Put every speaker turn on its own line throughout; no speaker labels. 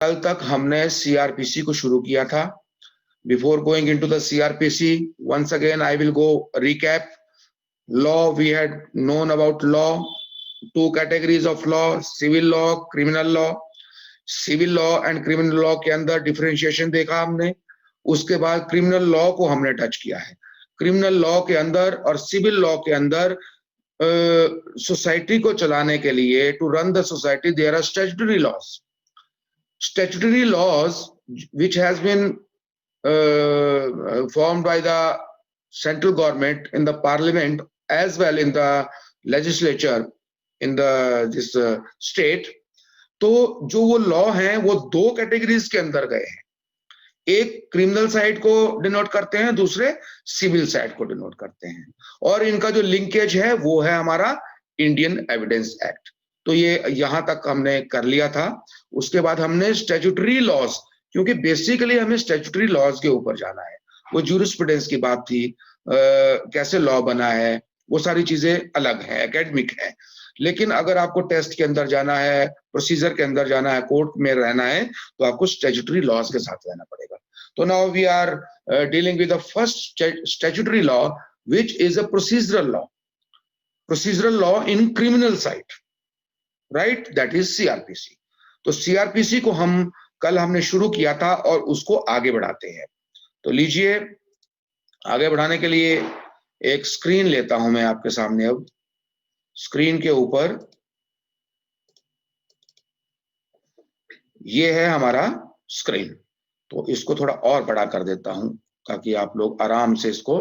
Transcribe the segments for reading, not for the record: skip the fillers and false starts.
कल तक हमने सीआरपीसी को शुरू किया था। Before going into the CrPC, once again I will go recap. Law, we had known about law, two categories of law, civil law, criminal law. Civil law and criminal law के अंदर differentiation देखा हमने। उसके बाद criminal law को हमने touch किया है। क्रिमिनल लॉ के अंदर और सिविल लॉ के अंदर सोसाइटी को चलाने के लिए, to run the society, there are statutory laws. Statutory laws which has been formed by the central government in the parliament as well in the legislature in the this state. तो जो वो law हैं वो दो categories के अंदर गए हैं। एक क्रिमिनल साइड को डिनोट करते हैं, दूसरे सिविल साइड को डिनोट करते हैं, और इनका जो लिंकेज है वो है हमारा इंडियन एविडेंस एक्ट। तो ये यहां तक हमने कर लिया था। उसके बाद हमने स्टैट्यूटरी लॉज, क्योंकि बेसिकली हमें स्टैट्यूटरी लॉज के ऊपर जाना है। वो जूरिस्प्रूडेंस की बात थी, कैसे लॉ बना है, वो सारी चीजें अलग है, एकेडमिक है। लेकिन अगर आपको टेस्ट के अंदर जाना है, प्रोसीजर के अंदर जाना है, कोर्ट में रहना है, तो आपको स्टैट्यूटरी लॉज के साथ रहना पड़ेगा। तो now we are dealing with the first statutory law which is a procedural law, procedural law in criminal side, right, that is CrPC. तो सीआरपीसी को हमने शुरू किया था और उसको आगे बढ़ाते हैं। तो लीजिए, आगे बढ़ाने के लिए एक स्क्रीन लेता हूं मैं आपके सामने। अब स्क्रीन के ऊपर ये है हमारा स्क्रीन, तो इसको थोड़ा और बड़ा कर देता हूं ताकि आप लोग आराम से इसको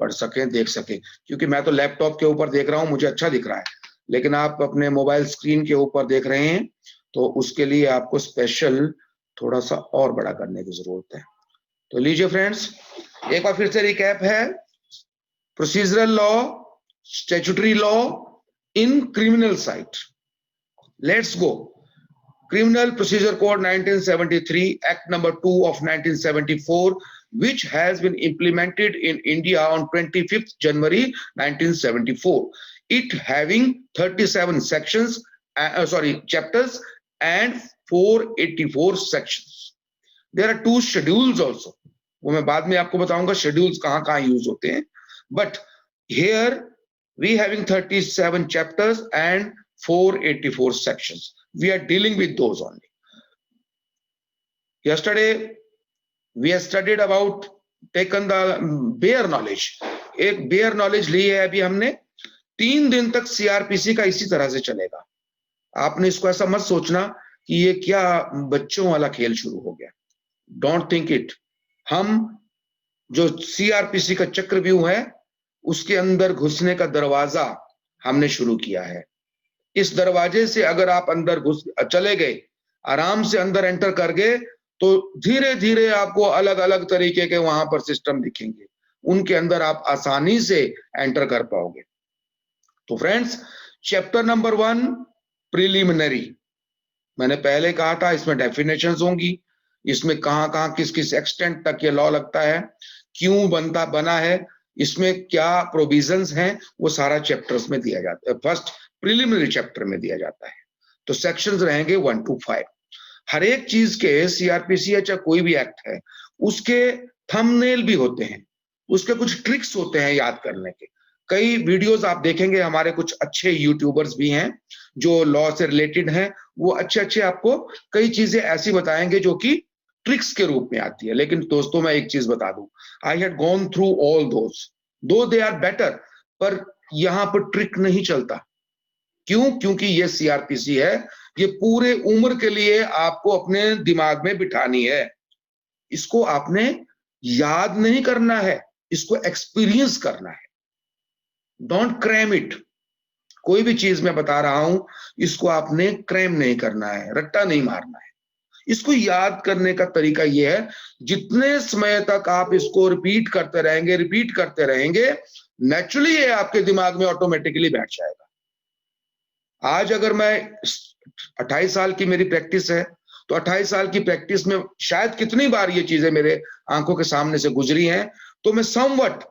पढ़ सकें, देख सकें। क्योंकि मैं तो लैपटॉप के ऊपर देख रहा हूं, मुझे अच्छा दिख रहा है, लेकिन आप अपने मोबाइल स्क्रीन के ऊपर देख रहे हैं, तो उसके लिए आपको स्पेशल थोड़ा सा और बड़ा करने की जरूरत है। तो लीजिए फ्रेंड्स, एक बार फिर से रिकैप है। Procedural law, statutory law in criminal side. Let's go. Criminal Procedure Code 1973, Act number 2 of 1974, which has been implemented in India on 25th January 1974. It having 37 sections, chapters and 484 sections. There are two schedules also. वो मैं बाद में आपको बताऊंगा schedules कहाँ कहाँ use होते हैं। But here we having 37 chapters and 484 sections. We are dealing with those only. Yesterday we have studied about, taken the bare knowledge. एक bare knowledge ली है अभी हमने। 3 दिन तक सीआरपीसी का इसी तरह से चलेगा। आपने इसको ऐसा मत सोचना कि ये क्या बच्चों वाला खेल शुरू हो गया। Don't think it. हम जो सीआरपीसी का चक्रव्यूह है उसके अंदर घुसने का दरवाजा हमने शुरू किया है। इस दरवाजे से अगर आप अंदर घुस चले गए, आराम से अंदर एंटर कर गए, तो धीरे धीरे आपको अलग अलग तरीके के वहां पर सिस्टम दिखेंगे, उनके अंदर आप आसानी से एंटर कर पाओगे। तो फ्रेंड्स, चैप्टर नंबर 1 प्रिलिमिनरी, मैंने पहले कहा था इसमें डेफिनेशंस होंगी, इसमें कहाँ कहाँ किस किस एक्सटेंट तक ये लॉ लगता है, क्यों बना है, इसमें क्या प्रोविजंस हैं, वो सारा चैप्टर्स में दिया जाता है, फर्स्ट प्रिलिमिनरी चैप्टर में दिया जाता है। तो सेक्शंस रहेंगे 1 to 5। हर एक चीज के, सीआरपीसी है चाहे कोई भी एक्ट है, उसके थंबनेल भी होते हैं, उसके कुछ ट्रिक्स होते हैं याद करने के। कई वीडियोस आप देखेंगे, हमारे कुछ अच्छे यूट्यूबर्स भी हैं जो लॉ से रिलेटेड हैं, वो अच्छे आपको कई चीजें ऐसी बताएंगे जो कि ट्रिक्स के रूप में आती है। लेकिन दोस्तों मैं एक चीज बता दूं, I had gone through all those, दो दे आर बेटर, पर यहां पर ट्रिक नहीं चलता। क्यों? क्योंकि ये सीआरपीसी है, ये पूरे उम्र के लिए आपको अपने दिमाग में बिठानी है। इसको आपने याद नहीं करना है, इसको एक्सपीरियंस करना है। Don't cram it. कोई भी चीज मैं बता रहा हूं, इसको आपने क्रैम नहीं करना है, रट्टा नहीं मारना है। इसको याद करने का तरीका यह है, जितने समय तक आप इसको रिपीट करते रहेंगे, नेचुरली ये आपके दिमाग में ऑटोमेटिकली बैठ जाएगा। आज अगर मैं 28 साल की मेरी प्रैक्टिस है, तो 28 साल की प्रैक्टिस में शायद कितनी बार ये चीजें मेरे आंखों के सामने से गुजरी हैं, तो मैं समवट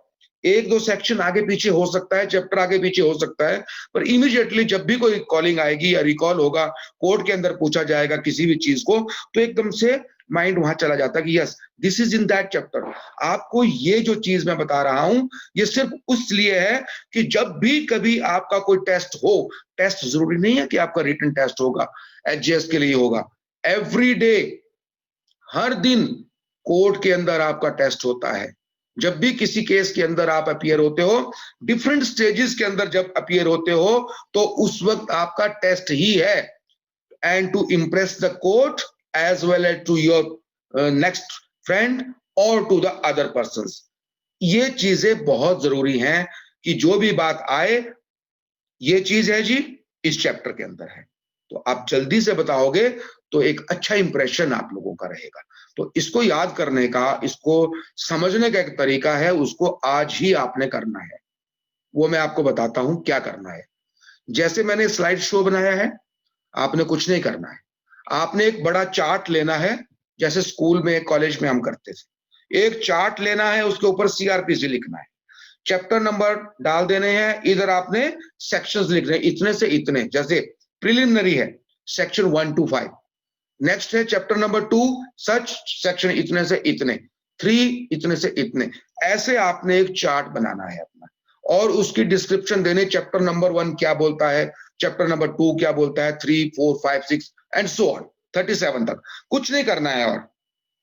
एक दो सेक्शन आगे पीछे हो सकता है, चैप्टर आगे पीछे हो सकता है, पर इमीडिएटली जब भी कोई कॉलिंग आएगी या रिकॉल होगा, कोर्ट के अंदर पूछा जाएगा किसी भी चीज को, तो एकदम से माइंड वहां चला जाता है कि yes this is in that chapter. आपको ये जो चीज मैं बता रहा हूं ये सिर्फ उसलिए है कि जब भी कभी आपका कोई टेस्ट हो, टेस्ट जरूरी नहीं है कि आपका रिटन टेस्ट होगा, एचजीएस के लिए होगा, एवरी डे, हर दिन कोर्ट के अंदर आपका टेस्ट होता है। जब भी किसी केस के अंदर आप अपीयर होते हो, डिफरेंट स्टेजेस के अंदर जब अपीयर होते हो, तो उस वक्त आपका टेस्ट ही है, and to impress the court as well as to your next friend और टू द अदर पर्संस। ये चीजें बहुत जरूरी हैं कि जो भी बात आए, ये चीज है जी इस चैप्टर के अंदर है, तो आप जल्दी से बताओगे तो एक अच्छा इंप्रेशन आप लोगों का रहेगा। तो इसको याद करने का, इसको समझने का एक तरीका है, उसको आज ही आपने करना है। वो मैं आपको बताता हूं क्या करना है। जैसे मैंने स्लाइड शो बनाया है, आपने कुछ नहीं करना है, आपने एक बड़ा चार्ट लेना है, जैसे स्कूल में कॉलेज में हम करते थे, एक चार्ट लेना है, उसके ऊपर सीआरपीसी लिखना है, चैप्टर नंबर डाल देने हैं, इधर आपने सेक्शंस लिख रहे हैं इतने से इतने, जैसे प्रिलिमिनरी है सेक्शन 1 to 5, नेक्स्ट है चैप्टर नंबर 2 सच सेक्शन इतने से इतने, 3 इतने से इतने, ऐसे आपने एक चार्ट बनाना है अपना, और उसकी डिस्क्रिप्शन देने, चैप्टर नंबर 1 क्या बोलता है, चैप्टर नंबर 2 क्या बोलता है, 3 4 5 6 एंड सो ऑन 37 तक। कुछ नहीं करना है और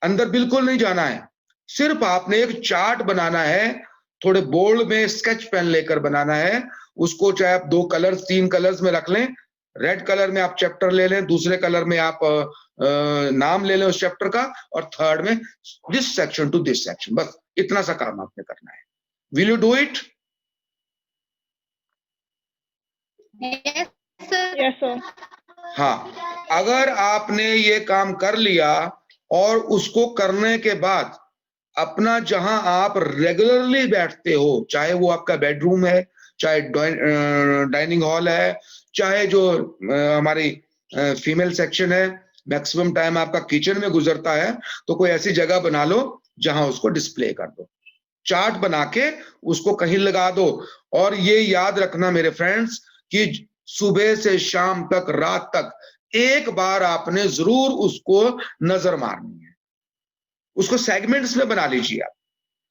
अंदर बिल्कुल नहीं जाना है, सिर्फ आपने एक चार्ट बनाना है, थोड़े बोल्ड में स्केच पेन लेकर बनाना है उसको, चाहे आप 2 कलर्स 3 कलर्स में रख लें, रेड कलर में आप चैप्टर ले लें, दूसरे कलर में आप नाम ले लें उस चैप्टर का, और थर्ड में this section two this section, बस इतना सा काम आपने करना है। Will you do it?
Yes sir.
हाँ, अगर आपने ये काम कर लिया और उसको करने के बाद अपना जहां आप रेगुलरली बैठते हो, चाहे वो आपका बेडरूम है, चाहे डाइनिंग हॉल है, चाहे जो हमारी फीमेल सेक्शन है, मैक्सिमम टाइम आपका किचन में गुजरता है, तो कोई ऐसी जगह बना लो जहां उसको डिस्प्ले कर दो, चार्ट बना के उसको कहीं लगा दो। और ये याद रखना मेरे फ्रेंड्स कि सुबह से शाम तक, रात तक एक बार आपने जरूर उसको नजर मारनी है, उसको सेगमेंट्स में बना लीजिए आप।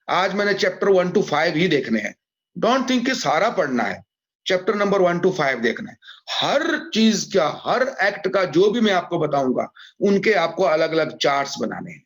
आज मैंने चैप्टर 1 to 5 ही देखने हैं, डोंट थिंक कि सारा पढ़ना है, चैप्टर नंबर 1 to 5 देखना है। हर चीज का, हर एक्ट का जो भी मैं आपको बताऊंगा, उनके आपको अलग अलग चार्ट्स बनाने हैं,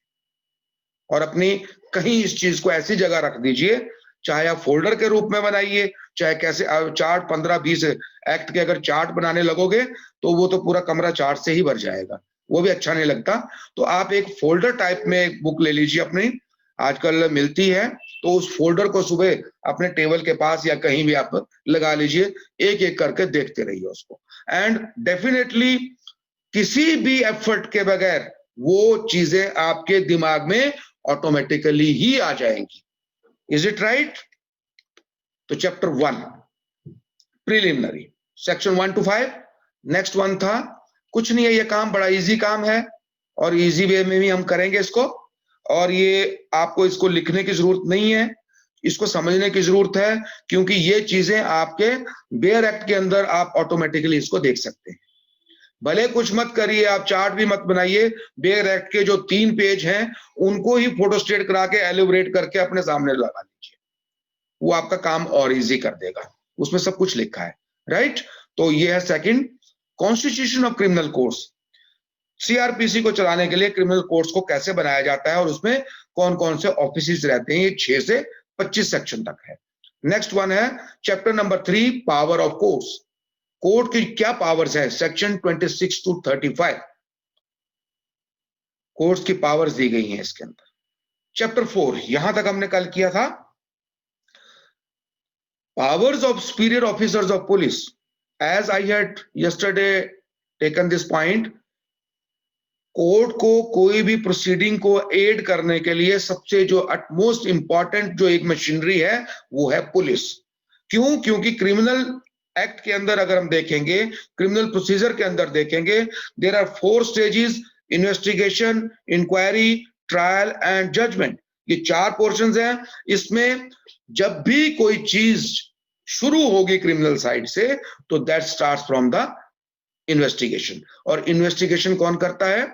और अपनी कहीं इस चीज को ऐसी जगह रख दीजिए, चाहे आप फोल्डर के रूप में बनाइए, चाहे कैसे चार्ट 15-20 एक्ट के अगर चार्ट बनाने लगोगे तो वो तो पूरा कमरा चार्ट से ही भर जाएगा, वो भी अच्छा नहीं लगता। तो आप एक फोल्डर टाइप में एक बुक ले लीजिए अपनी, आजकल मिलती है, तो उस फोल्डर को सुबह अपने टेबल के पास या कहीं भी आप लगा लीजिए, एक एक करके देखते रहिए उसको, एंड डेफिनेटली किसी भी एफर्ट के बगैर वो चीजें आपके दिमाग में ऑटोमेटिकली ही आ जाएंगी। Is it right? तो chapter 1 preliminary, section 1 to 5, next one था, कुछ नहीं है, ये काम बड़ा इजी काम है और इजी वे में भी हम करेंगे इसको, और ये आपको इसको लिखने की जरूरत नहीं है, इसको समझने की जरूरत है, क्योंकि ये चीजें आपके बेयर एक्ट के अंदर आप ऑटोमेटिकली इसको देख सकते हैं। भले कुछ मत करिए, आप चार्ट भी मत बनाइए, बेयर एक्ट के जो 3 पेज हैं उनको ही फोटोस्टेट करा के एलिब्रेट करके अपने सामने लगा लीजिए, वो आपका काम और इजी कर देगा, उसमें सब कुछ लिखा है, राइट? तो ये है second, constitution of criminal courts, CrPC को चलाने के लिए क्रिमिनल कोर्ट्स को कैसे बनाया जाता है और उसमें कौन कौन से ऑफिस रहते हैं, ये 6 से 25 सेक्शन तक है। नेक्स्ट वन है chapter number 3 power of courts, court की क्या पावर्स है, सेक्शन 26 to 35 कोर्ट्स की पावर्स दी गई हैं इसके अंदर। चैप्टर 4 यहां तक हमने कल किया था, powers of superior officers of police, as I had yesterday taken this point, court को कोई भी प्रोसीडिंग को एड करने के लिए सबसे जो अटमोस्ट इंपॉर्टेंट जो एक मशीनरी है वो है पुलिस। क्यों? क्योंकि क्रिमिनल एक्ट के अंदर अगर हम देखेंगे, क्रिमिनल प्रोसीजर के अंदर देखेंगे, there are 4 stages, investigation, inquiry, trial and judgement, ये 4 पोर्शंस हैं। इसमें जब भी कोई चीज शुरू होगी क्रिमिनल साइड से, तो that starts from the investigation. और इन्वेस्टिगेशन कौन करता है?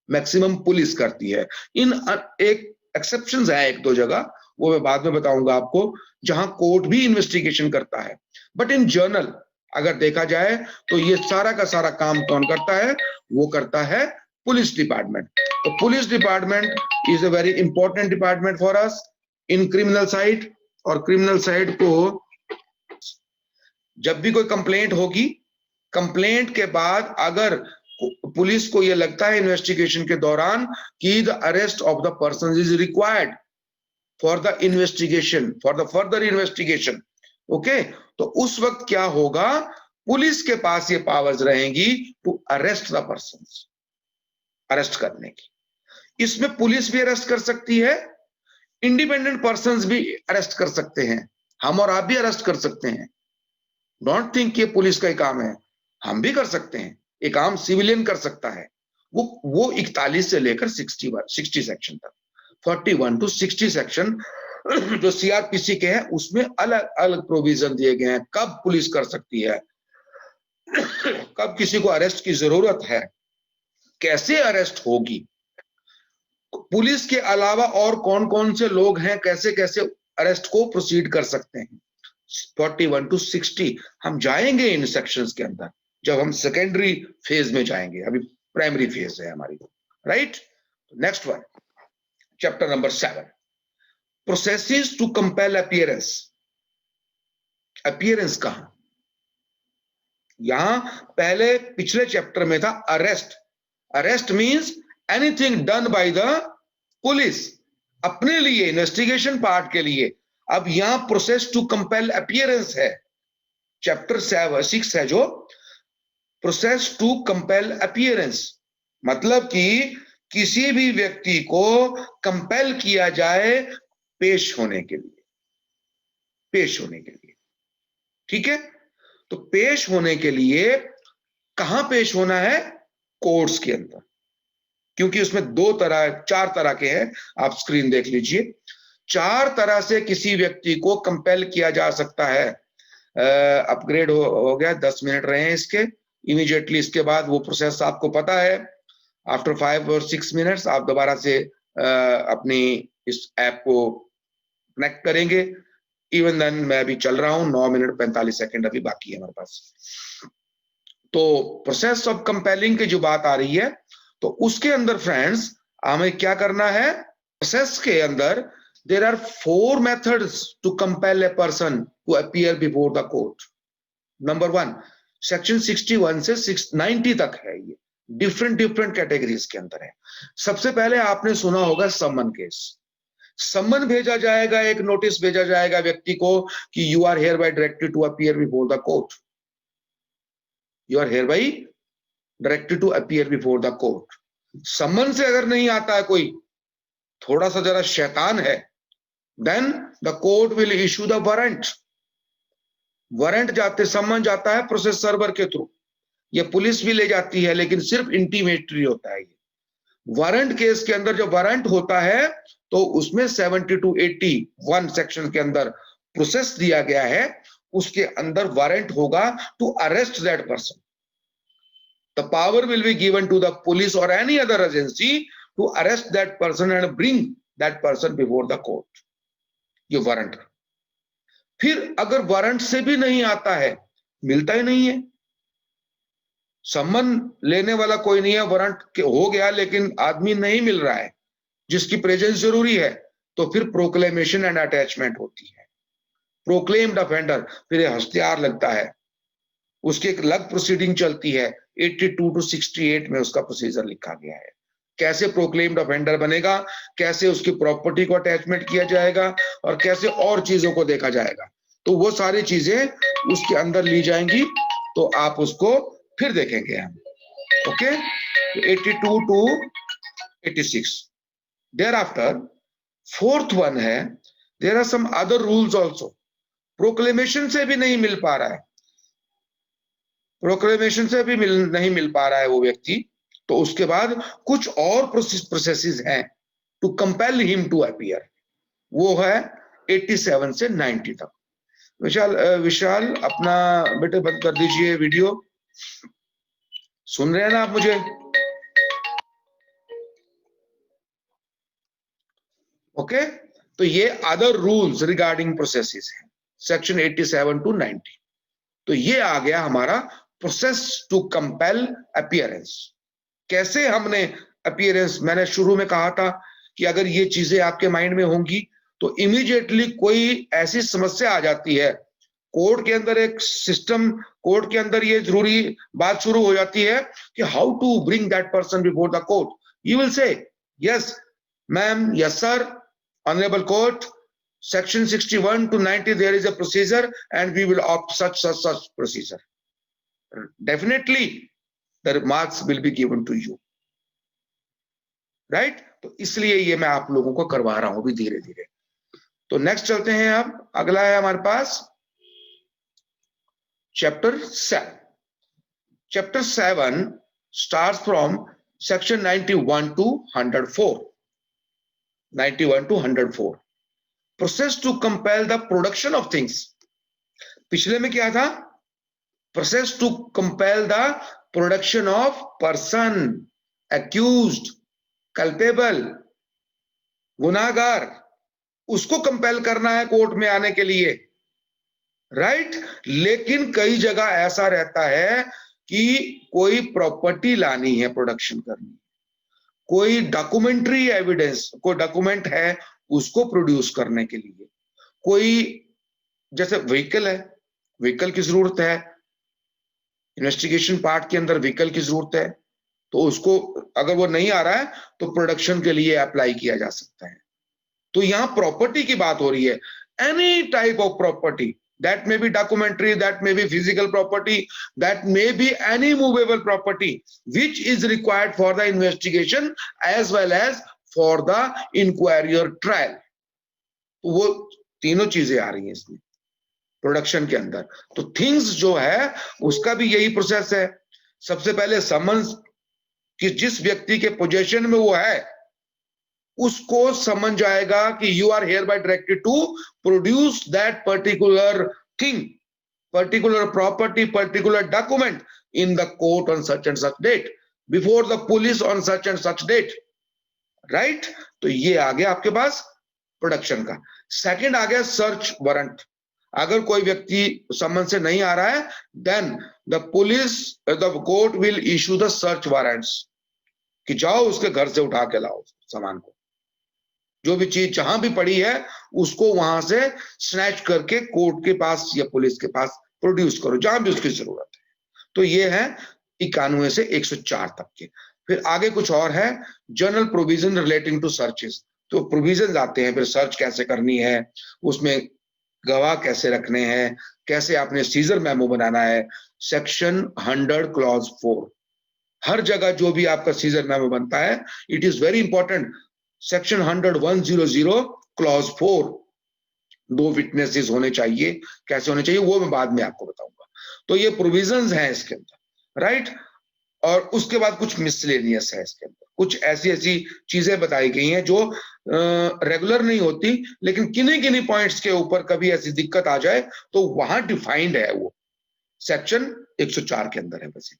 मैक्सिमम पुलिस करती है। इन एक एक्सेप्शंस है एक दो जगह, वो मैं बाद में बताऊंगा आपको, जहां कोर्ट भी इन्वेस्टिगेशन करता है। बट इन जनरल अगर देखा जाए तो ये सारा का सारा काम कौन करता है? वो करता है पुलिस डिपार्टमेंट। तो police department is a very important department for us in criminal side. और क्रिमिनल साइड को जब भी कोई कंप्लेंट होगी, कंप्लेंट के बाद अगर पुलिस को यह लगता है इन्वेस्टिगेशन के दौरान कि the arrest of the person is required for the investigation, for the further investigation, okay, तो उस वक्त क्या होगा? पुलिस के पास ये पावर्स रहेंगी to arrest the person, arrest करने की। इसमें पुलिस भी अरेस्ट कर सकती है, इंडिपेंडेंट पर्संस भी अरेस्ट कर सकते हैं, हम और आप भी अरेस्ट कर सकते हैं। डोंट थिंक ये पुलिस का ही काम है, हम भी कर सकते हैं, एक आम सिविलियन कर सकता है। वो 41 से लेकर 60 सेक्शन तक, 41 to 60 सेक्शन जो सीआरपीसी के हैं उसमें अलग अलग प्रोविजन दिए गए हैं, कब पुलिस कर सकती है, कब किसी को अरेस्ट की जरूरत है, कैसे अरेस्ट होगी, पुलिस के अलावा और कौन कौन से लोग हैं, कैसे कैसे अरेस्ट को प्रोसीड कर सकते हैं। 41 to 60 हम जाएंगे इन सेक्शंस के अंदर जब हम सेकेंडरी फेज में जाएंगे, अभी प्राइमरी फेज है हमारी, right. Next one, chapter number 7, processes to compel appearance. Appearance कहां? यहां पहले पिछले चैप्टर में था arrest. Arrest means anything done by the police अपने लिए, इन्वेस्टिगेशन पार्ट के लिए। अब यहां प्रोसेस टू कंपेल अपीयरेंस है, चैप्टर 6 है जो प्रोसेस टू कंपेल अपीयरेंस, मतलब कि किसी भी व्यक्ति को कंपेल किया जाए पेश होने के लिए, पेश होने के लिए, ठीक है। तो पेश होने के लिए कहां पेश होना है? कोर्ट्स के अंदर, क्योंकि उसमें 4 तरह के हैं, आप स्क्रीन देख लीजिए। 4 तरह से किसी व्यक्ति को कंपेल किया जा सकता है। अपग्रेड हो गया, 10 मिनट रहे हैं इसके, इमीडिएटली इसके बाद वो प्रोसेस आपको पता है। आफ्टर 5 और 6 मिनट्स आप दोबारा से अपनी इस ऐप को कनेक्ट करेंगे। इवन देन मैं अभी चल रहा हूं, 9 मिनट 45 सेकंड अभी बाकी है हमारे पास। तो प्रोसेस ऑफ कंपेलिंग की जो बात आ रही है, तो उसके अंदर फ्रेंड्स हमें क्या करना है? प्रोसेस के अंदर there are 4 methods to compel a person to appear before the court. Number 1, section 61 से 690 तक है, ये डिफरेंट कैटेगरीज के अंदर है। सबसे पहले आपने सुना होगा समन केस। समन भेजा जाएगा, एक नोटिस भेजा जाएगा व्यक्ति को कि you are hereby directed to appear before the court, you are hereby directed to appear before the court. Summon से अगर नहीं आता है कोई, थोड़ा सा जरा शैतान है, then the court will issue the warrant. Warrant जाते, समन जाता है प्रोसेस सर्वर के थ्रू, ये पुलिस भी ले जाती है, लेकिन सिर्फ इंटीमेटरी होता है। वारंट केस के अंदर जो वारंट होता है, तो उसमें 70 to 81 सेक्शन के अंदर प्रोसेस दिया गया है, उसके अंदर वारंट होगा to arrest that person. The power will be given to the police और any other agency to arrest that person and bring that person before the court. ये वारंट। फिर अगर वारंट से भी नहीं आता है, मिलता ही नहीं है, सम्मन लेने वाला कोई नहीं है, वारंट हो गया लेकिन आदमी नहीं मिल रहा है जिसकी प्रेजेंस जरूरी है, तो फिर प्रोक्लेमेशन एंड अटैचमेंट होती है। प्रोक्लेम्ड ऑफेंडर, फिर हश्तियार लगता है, उसकी एक अलग प्रोसीडिंग चलती है, 82 to 68 में उसका प्रोसीजर लिखा गया है। कैसे प्रोक्लेम्ड ऑफेंडर बनेगा, कैसे उसकी प्रॉपर्टी को अटैचमेंट किया जाएगा, और कैसे और चीजों को देखा जाएगा, तो वो सारी चीजें उसके अंदर ली जाएंगी। तो आप उसको फिर देखेंगे हम, okay. 82 to 86। Thereafter 4th one है, there are some other rules also. Proclamation से भी नहीं मिल पा रहा है, प्रोक्लेमेशन से भी नहीं मिल पा रहा है वो व्यक्ति, तो उसके बाद कुछ और प्रोसेसेस हैं to compel him to appear. वो है 87 से 90 तक। विशाल अपना बेटे बंद कर दीजिए वीडियो। सुन रहे हैं ना आप मुझे? ओके, तो ये अदर रूल्स रिगार्डिंग प्रोसेसेस है, सेक्शन 87 टू 90। तो ये आ गया हमारा प्रोसेस टू कंपेल अपीयरेंस। कैसे हमने अपीयरेंस, मैंने शुरू में कहा था कि अगर ये चीजें आपके माइंड में होंगी तो इमीडिएटली कोई ऐसी समस्या आ जाती है, कोर्ट के अंदर एक सिस्टम, कोर्ट के अंदर ये जरूरी बात शुरू हो जाती है कि how to bring that person before the court. You will say yes ma'am, yes sir, honourable court, section 61 to 90 there is a procedure and we will opt such procedure. Definitely the marks will be given to you, right? तो इसलिए ये मैं आप लोगों को करवा रहा हूं भी धीरे धीरे। तो नेक्स्ट चलते हैं, अब अगला है हमारे पास chapter 7। Chapter 7 starts from section 91 to 104। 91 to 104 process to compel the production of things. पिछले में क्या था? Process to compel the production of person, accused, culpable, गुनाहगार, उसको कंपेल करना है कोर्ट में आने के लिए, राइट? लेकिन कई जगह ऐसा रहता है कि कोई प्रॉपर्टी लानी है, प्रोडक्शन करनी, कोई डॉक्यूमेंट्री एविडेंस, कोई डॉक्यूमेंट है उसको प्रोड्यूस करने के लिए, कोई जैसे व्हीकल है, व्हीकल की जरूरत है, इन्वेस्टिगेशन पार्ट के अंदर व्हीकल की जरूरत है, तो उसको अगर वो नहीं आ रहा है तो प्रोडक्शन के लिए अप्लाई किया जा सकता है। तो यहां प्रॉपर्टी की बात हो रही है, any type of property, that may be documentary, that may be physical property, that may be any movable property which is required for the investigation as well as for the inquiry or trial। वो तीनों चीजें आ रही हैं इसमें production के अंदर। तो things जो है उसका भी यही प्रोसेस है। सबसे पहले समन्स कि जिस व्यक्ति के पोजीशन में वो है उसको समन जाएगा कि you are hereby directed to produce that particular thing, particular property, particular document in the court on such and such date, before the police on such and such date, right? तो ये आ गया आपके पास production का। Second आ गया search warrant. अगर कोई व्यक्ति समन से नहीं आ रहा है then the police, the court will issue the search warrants कि जाओ उसके घर से उठा के लाओ सामान को, जो भी चीज जहां भी पड़ी है उसको वहां से स्नैच करके कोर्ट के पास या पुलिस के पास प्रोड्यूस करो जहां भी उसकी जरूरत है। तो ये है 91 से 104 तक के। फिर आगे कुछ और है, general provision relating to searches. तो प्रोविजन आते हैं, फिर सर्च कैसे करनी है, उसमें गवाह कैसे रखने हैं, कैसे आपने सीजर मेमो बनाना है। सेक्शन 100 क्लॉज 4, हर जगह जो भी आपका सीजर मेमो बनता है, it is very important. Section 100 clause 4, 2 witnesses होने चाहिए, कैसे होने चाहिए वो मैं बाद में आपको बताऊंगा। तो ये प्रोविजंस हैं इसके अंदर, राइट? और उसके बाद कुछ मिसलेनियस है इसके अंदर, कुछ ऐसी ऐसी चीजें बताई गई हैं जो रेगुलर नहीं होती, लेकिन किन्हीं किन्हीं पॉइंट्स के ऊपर कभी ऐसी दिक्कत आ जाए तो वहां डिफाइंड है, वो सेक्शन 104 के अंदर है। वैसे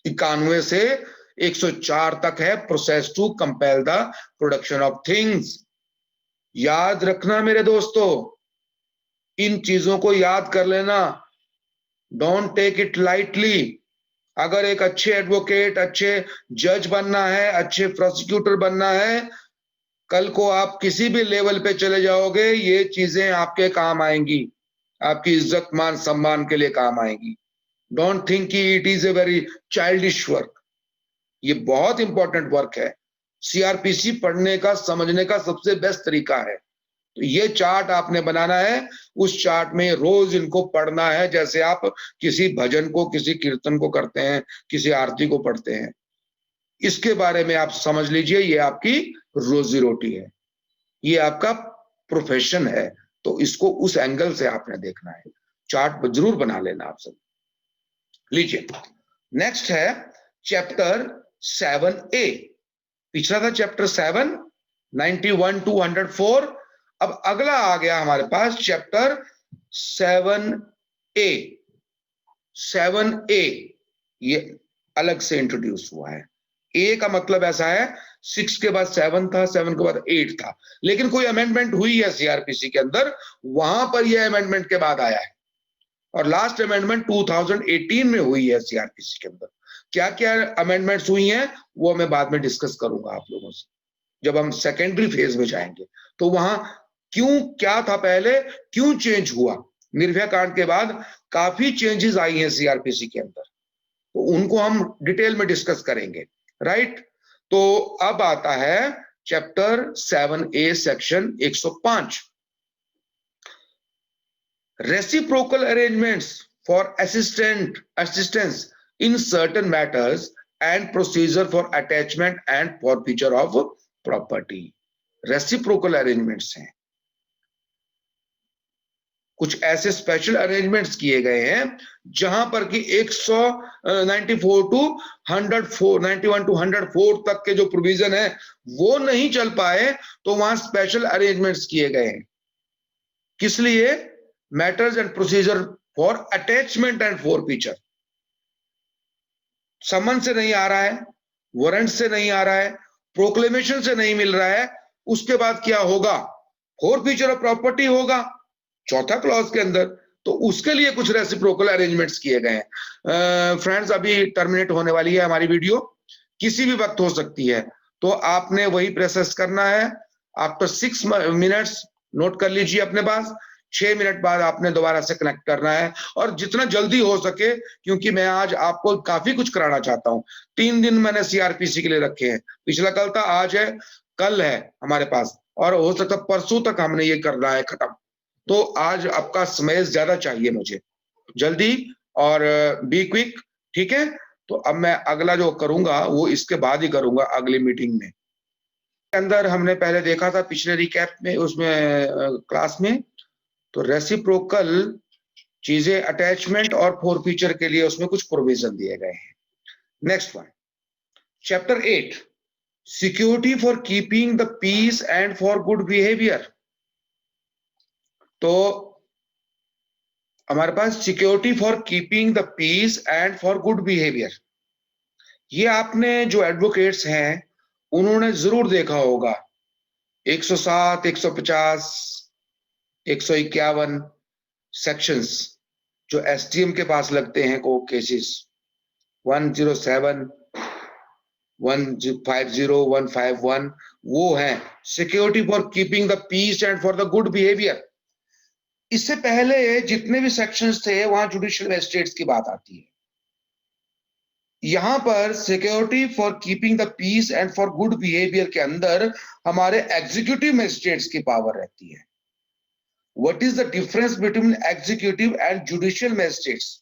91 से 104 तक है process to compel the production of things. याद रखना मेरे दोस्तों, इन चीजों को याद कर लेना, डोंट टेक इट लाइटली। अगर एक अच्छे एडवोकेट, अच्छे जज बनना है, अच्छे प्रोसिक्यूटर बनना है, कल को आप किसी भी लेवल पे चले जाओगे, ये चीजें आपके काम आएंगी, आपकी इज्जत मान सम्मान के लिए काम आएंगी। डोंट थिंक कि it is a very childish work, ये बहुत इंपॉर्टेंट वर्क है। सीआरपीसी पढ़ने का, समझने का सबसे बेस्ट तरीका है। तो ये चार्ट आपने बनाना है, उस चार्ट में रोज इनको पढ़ना है, जैसे आप किसी भजन को, किसी कीर्तन को करते हैं, किसी आरती को पढ़ते हैं। इसके बारे में आप समझ लीजिए, ये आपकी रोजी रोटी है, ये आपका प्रोफेशन है। तो इसको उस एंगल से आपने देखना है, चार्ट जरूर बना लेना आप सब। लीजिए नेक्स्ट है चैप्टर 7A। पिछला था चैप्टर 7, 91 to 104। अब अगला आ गया हमारे पास चैप्टर 7A। 7A ये अलग से इंट्रोड्यूस हुआ है। ए का मतलब ऐसा है 6 के बाद 7 था, 7 के बाद 8 था, लेकिन कोई अमेंडमेंट हुई है सीआरपीसी के अंदर, वहां पर यह अमेंडमेंट के बाद आया है। और लास्ट अमेंडमेंट 2018 में हुई है सीआरपीसी के अंदर। क्या क्या अमेंडमेंट्स हुई हैं वो मैं बाद में डिस्कस करूंगा आप लोगों से, जब हम सेकेंडरी फेज में जाएंगे। तो वहां क्यों क्या था पहले, क्यों चेंज हुआ, निर्भया कांड के बाद काफी चेंजेस आई हैं सीआरपीसी के अंदर, तो उनको हम डिटेल में डिस्कस करेंगे, राइट। तो अब आता है chapter 7A section 105, reciprocal arrangements for assistance in certain matters and procedure for attachment and forfeiture of property। Reciprocal arrangements हैं, कुछ ऐसे स्पेशल अरेंजमेंट्स किए गए हैं जहां पर कि 194 टू 104, 91 टू 104 तक के जो प्रोविजन है वो नहीं चल पाए, तो वहां स्पेशल अरेंजमेंट्स किए गए हैं। किस लिए? Matters and procedure for attachment and forfeiture. Summon से नहीं आ रहा है, वारंट से नहीं आ रहा है, प्रोक्लेमेशन से नहीं मिल रहा है, उसके बाद क्या होगा? फॉरफीचर ऑफ प्रॉपर्टी होगा, चौथा क्लॉज के अंदर। तो उसके लिए कुछ रेसिप्रोकल अरेंजमेंट्स किए गए हैं। फ्रेंड्स, अभी टर्मिनेट होने वाली है हमारी वीडियो, किसी भी वक्त हो सकती है, तो आपने वही प्रोसेस करना है। आफ्टर 6 मिनट्स नोट कर लीजिए अपने पास, 6 मिनट बाद आपने दोबारा से कनेक्ट करना है, और जितना जल्दी हो सके, क्योंकि मैं आज आपको काफी कुछ कराना चाहता हूं। 3 दिन मैंने सीआरपीसी के लिए रखे हैं, पिछला कल था, आज है, कल है हमारे पास, और हो सकता परसों तक हमने ये करना है खत्म। तो आज आपका समय ज्यादा चाहिए मुझे, जल्दी और बी क्विक, ठीक है। तो अब मैं अगला जो करूंगा वो इसके बाद ही करूंगा, अगली मीटिंग में। अंदर हमने पहले देखा था पिछले रिकैप में, उसमें क्लास में, तो रेसिप्रोकल चीजें अटैचमेंट और फॉरफीचर के लिए उसमें कुछ प्रोविजन दिए गए हैं। Next one, chapter 8, security for keeping the peace and for good behaviour. तो हमारे पास security for keeping the peace and for good behaviour, ये आपने जो एडवोकेट्स हैं उन्होंने जरूर देखा होगा। 107, 150, 151 सेक्शंस जो एसटीएम के पास लगते हैं को केसेस, 107, 150, 151, वो है security for keeping the peace and for the good behaviour. इससे पहले जितने भी सेक्शंस थे वहां जुडिशियल मजिस्ट्रेट्स की बात आती है। यहां पर security for keeping the peace and for good behaviour के अंदर हमारे एग्जीक्यूटिव मजिस्ट्रेट्स की पावर रहती है। What is the difference between executive and judicial magistrates?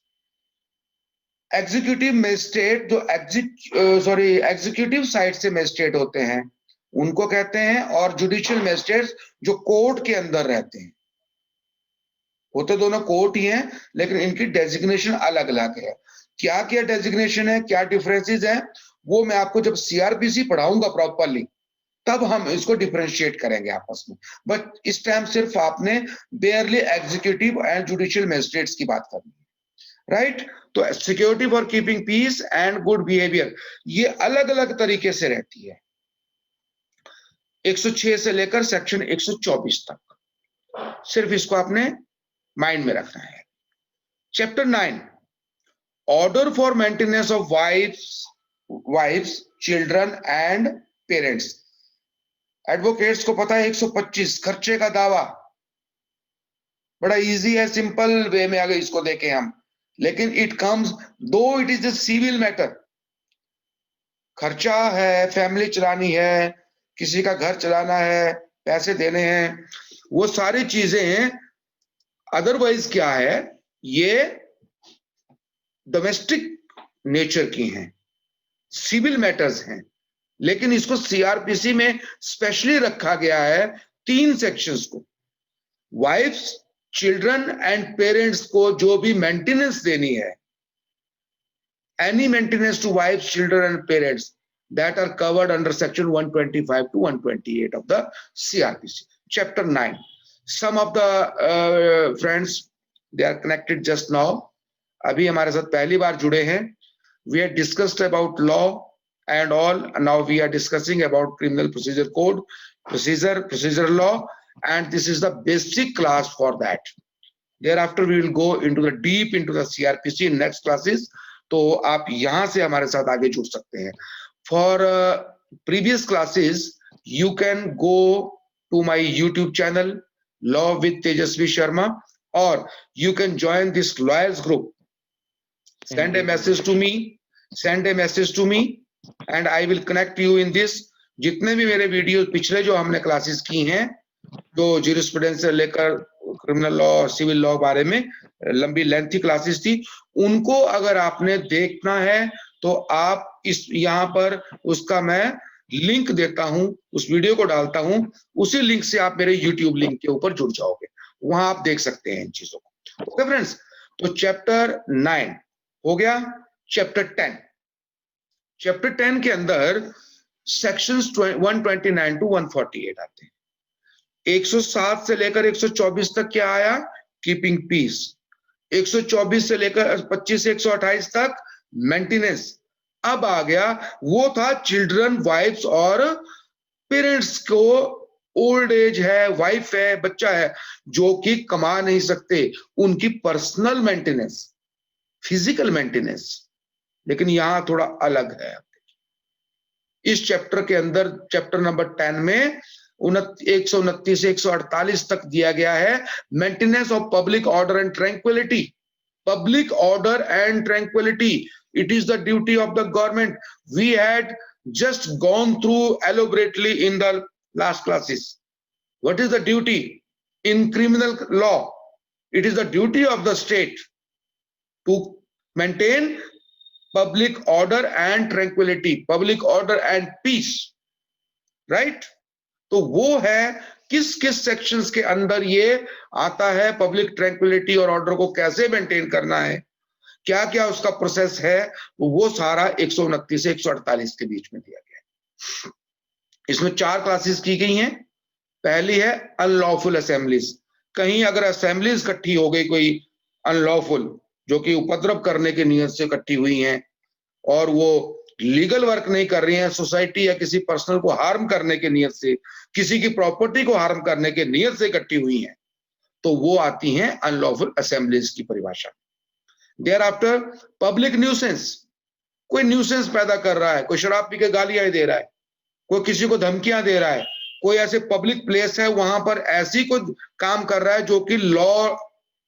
Executive magistrate जो एग्जीक्यूटिव साइड से मजिस्ट्रेट होते हैं उनको कहते हैं, और जुडिशियल मजिस्ट्रेट्स जो कोर्ट के अंदर रहते हैं। होते दोनों कोर्ट ही हैं, लेकिन इनकी डेजिग्नेशन अलग अलग है। क्या क्या डेजिग्नेशन है, क्या डिफरेंसेस है, वो मैं आपको जब सीआरपीसी पढ़ाऊंगा प्रॉपरली तब हम इसको डिफरेंशिएट करेंगे आपस में। बट इस टाइम सिर्फ आपने barely executive and judicial magistrates की बात करनी है, राइट। तो security for keeping peace and good behaviour ये अलग अलग तरीके से रहती है, 106 से लेकर सेक्शन 124 तक। सिर्फ इसको आपने माइंड में रखना है। Chapter 9, order for maintenance of wives, children and parents. Advocates को पता है 125 खर्चे का दावा, बड़ा इजी है, सिंपल वे में अगर इसको देखें हम, लेकिन it comes though it is a civil matter. खर्चा है, फैमिली चलानी है, किसी का घर चलाना है, पैसे देने हैं, वो सारी चीजें हैं। अदरवाइज क्या है, ये डोमेस्टिक नेचर की हैं, सिविल मैटर्स हैं, लेकिन इसको सीआरपीसी में स्पेशली रखा गया है 3 सेक्शंस को। वाइफ्स, चिल्ड्रन एंड पेरेंट्स को जो भी मेंटेनेंस देनी है, any maintenance to wives, children and parents, that are covered under section 125 to 128 of the CRPC. Chapter 9, some of the friends, they are connected just now. अभी हमारे साथ पहली बार जुड़े हैं. We had discussed about law and all. Now we are discussing about criminal procedure code, procedure law, and this is the basic class for that. Thereafter we will go into the deep into the CRPC in next classes. तो आप यहाँ से हमारे साथ आगे जुड़ सकते हैं. For previous classes, you can go to my YouTube channel, Law with Tejasvi Sharma, or you can join this lawyers group. Send a message to me, and I will connect you in this. जितने भी मेरे video पिछले जो हमने classes की हैं, जो jurisprudence से लेकर क्रिमिनल लॉ और सिविल लॉ बारे में लंबी लेंथी क्लासेस थी, उनको अगर आपने देखना है तो आप इस यहाँ पर उसका मैं लिंक देता हूं, उस वीडियो को डालता हूं, उसी लिंक से आप मेरे YouTube लिंक के ऊपर जुड़ जाओगे, वहां आप देख सकते हैं इन चीजों को. ओके फ्रेंड्स, तो चैप्टर 9 हो गया. चैप्टर 10 के अंदर सेक्शंस 129 टू 148 आते हैं. 107 से लेकर 124 तक क्या आया? Keeping piece. 124 से लेकर 25 से 128 तक मेंटेनेंस. अब आ गया, वो था चिल्ड्रन, वाइफ्स और पेरेंट्स को ओल्ड एज है, वाइफ है, बच्चा है जो कि कमा नहीं सकते, उनकी पर्सनल मेंटेनेंस, फिजिकल मेंटेनेंस. लेकिन यहां थोड़ा अलग है. इस चैप्टर के अंदर, चैप्टर नंबर 10 में 129 से 148 तक दिया गया है maintenance of public order and tranquillity. Public order and tranquillity, it is the duty of the government. We had just gone through elaborately in the last classes. What is the duty in criminal law? It is the duty of the state to maintain public order and tranquility, public order and peace, right? तो वो है किस किस sections के अंदर ये आता है, पब्लिक ट्रैंक्विलिटी और ऑर्डर को कैसे मेंटेन करना है, क्या क्या उसका प्रोसेस है, वो सारा 129 से 148 के बीच में दिया गया है. इसमें 4 क्लासेस की गई हैं. पहली है अनलॉफुल असेंबलीज. कहीं अगर असेंबलीज इकट्ठी हो गई, कोई अनलॉफुल, जो कि उपद्रव करने की नियत से इकट्ठी हुई हैं और वो लीगल वर्क नहीं कर रही हैं, सोसाइटी या किसी पर्सनल को हार्म करने के नियत से, किसी की प्रॉपर्टी को हार्म करने के नियत से इकट्ठी हुई हैं, तो वो आती हैं अनलॉफुल असेंबलीज की परिभाषा. Thereafter, public nuisance. कोई न्यूसेंस पैदा कर रहा है, कोई शराब पी के गालियां दे रहा है, कोई किसी को धमकियां दे रहा है, कोई ऐसे पब्लिक प्लेस है वहां पर ऐसी कोई काम कर रहा है जो कि लॉ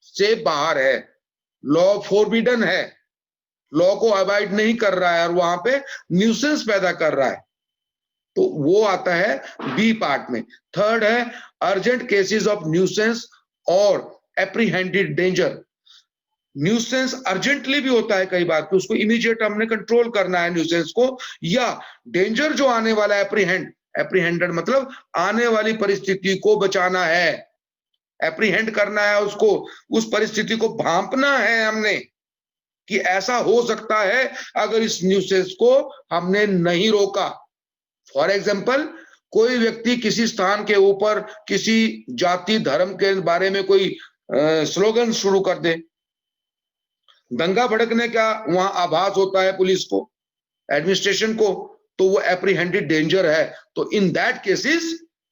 से बाहर है, लॉ फोरबिडन है, लॉ को अवॉइड नहीं कर रहा है और वहां पे न्यूसेंस पैदा कर रहा है, तो वो आता है बी पार्ट में. थर्ड है अर्जेंट केसेस ऑफ न्यूसेंस और एप्रीहेंडेड डेंजर. न्यूसेंस अर्जेंटली भी होता है कई बार कि उसको इमीडिएट हमने कंट्रोल करना है न्यूसेंस को, या डेंजर जो आने वाला है, एप्रीहेंडेड मतलब आने वाली परिस्थिति को बचाना है, एप्रीहेंड करना है उसको, उस परिस्थिति को भांपना है हमने कि ऐसा हो सकता है अगर इस न्यूसेंस को हमने नहीं रोका. फॉर एग्जाम्पल, कोई व्यक्ति किसी स्थान के ऊपर किसी जाति धर्म के बारे में कोई स्लोगन शुरू कर दे, दंगा भड़कने का वहां आभास होता है पुलिस को, एडमिनिस्ट्रेशन को, तो वो एप्रीहेंडेड डेंजर है. तो इन दैट केसेस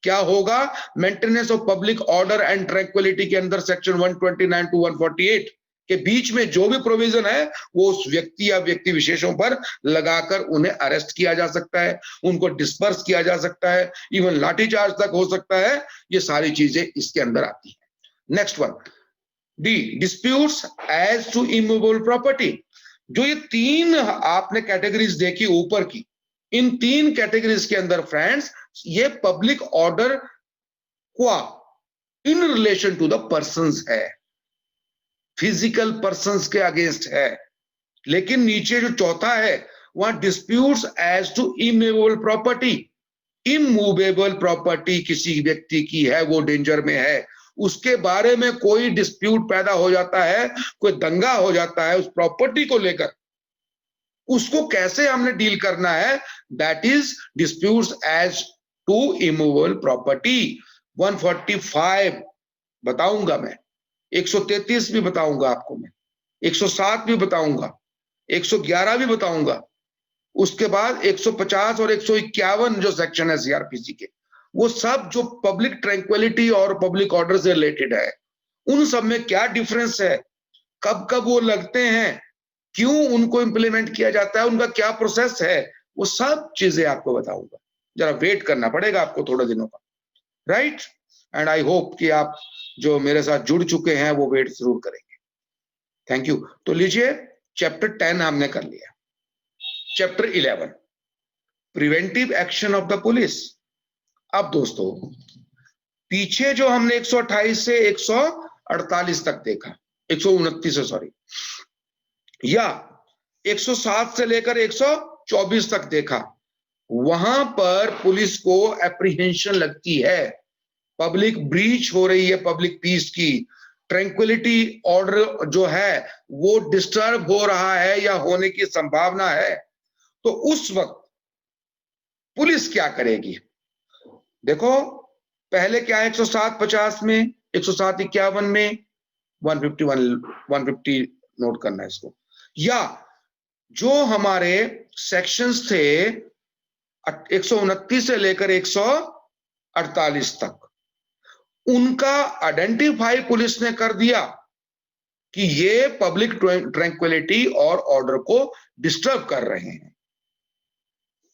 क्या होगा? Maintenance of public order and tranquillity के अंदर सेक्शन 129 टू 148 के बीच में जो भी प्रोविजन है वो उस व्यक्ति या व्यक्ति विशेषों पर लगाकर उन्हें अरेस्ट किया जा सकता है, उनको डिस्पर्स किया जा सकता है, इवन लाठीचार्ज तक हो सकता है. ये सारी चीजें इसके अंदर आती है. Next one, D, disputes as to immovable property. जो ये 3 आपने कैटेगरीज देखी ऊपर की, इन 3 कैटेगरीज के अंदर फ्रेंड्स ये पब्लिक ऑर्डर का in relation to the persons है, फिजिकल पर्संस के अगेंस्ट है. लेकिन नीचे जो चौथा है वहां disputes as to immovable property. Immovable property किसी व्यक्ति की है, वो डेंजर में है, उसके बारे में कोई डिस्प्यूट पैदा हो जाता है, कोई दंगा हो जाता है उस प्रॉपर्टी को लेकर, उसको कैसे हमने डील करना है? That is disputes as to immovable property. 145 बताऊंगा मैं, 133 भी बताऊंगा आपको मैं, 107 भी बताऊंगा, 111 भी बताऊंगा, उसके बाद 150 और 151 जो सेक्शन है सीआरपीसी के, वो सब जो पब्लिक ट्रैंक्विलिटी और पब्लिक ऑर्डर से रिलेटेड है, उन सब में क्या डिफरेंस है, कब कब वो लगते हैं, क्यों उनको इंप्लीमेंट किया जाता है, उनका क्या प्रोसेस है, वो सब चीजें आपको बताऊंगा। जरा वेट करना पड़ेगा आपको थोड़े दिनों का, राइट। एंड आई होप कि आप जो मेरे साथ जुड़ चुके हैं वो वेट जरूर करेंगे। Thank you. तो लीजिए, चैप्टर 10 हमने कर लिया। Chapter 11, preventive action of the police. अब दोस्तों, पीछे जो हमने 128 से 148 तक देखा, 129 से सॉरी, या 107 से लेकर 124 तक देखा, वहां पर पुलिस को एप्रीहेंशन लगती है, पब्लिक ब्रीच हो रही है पब्लिक पीस की, ट्रैंक्विलिटी ऑर्डर जो है वो डिस्टर्ब हो रहा है या होने की संभावना है, तो उस वक्त पुलिस क्या करेगी। देखो, पहले क्या है 107-50 में, 107-51 में, 150 नोट करना है इसको, या जो हमारे सेक्शंस थे 129 से लेकर 148 तक, उनका आइडेंटिफाई पुलिस ने कर दिया कि ये पब्लिक ट्रैंक्विलिटी और ऑर्डर को डिस्टर्ब कर रहे हैं।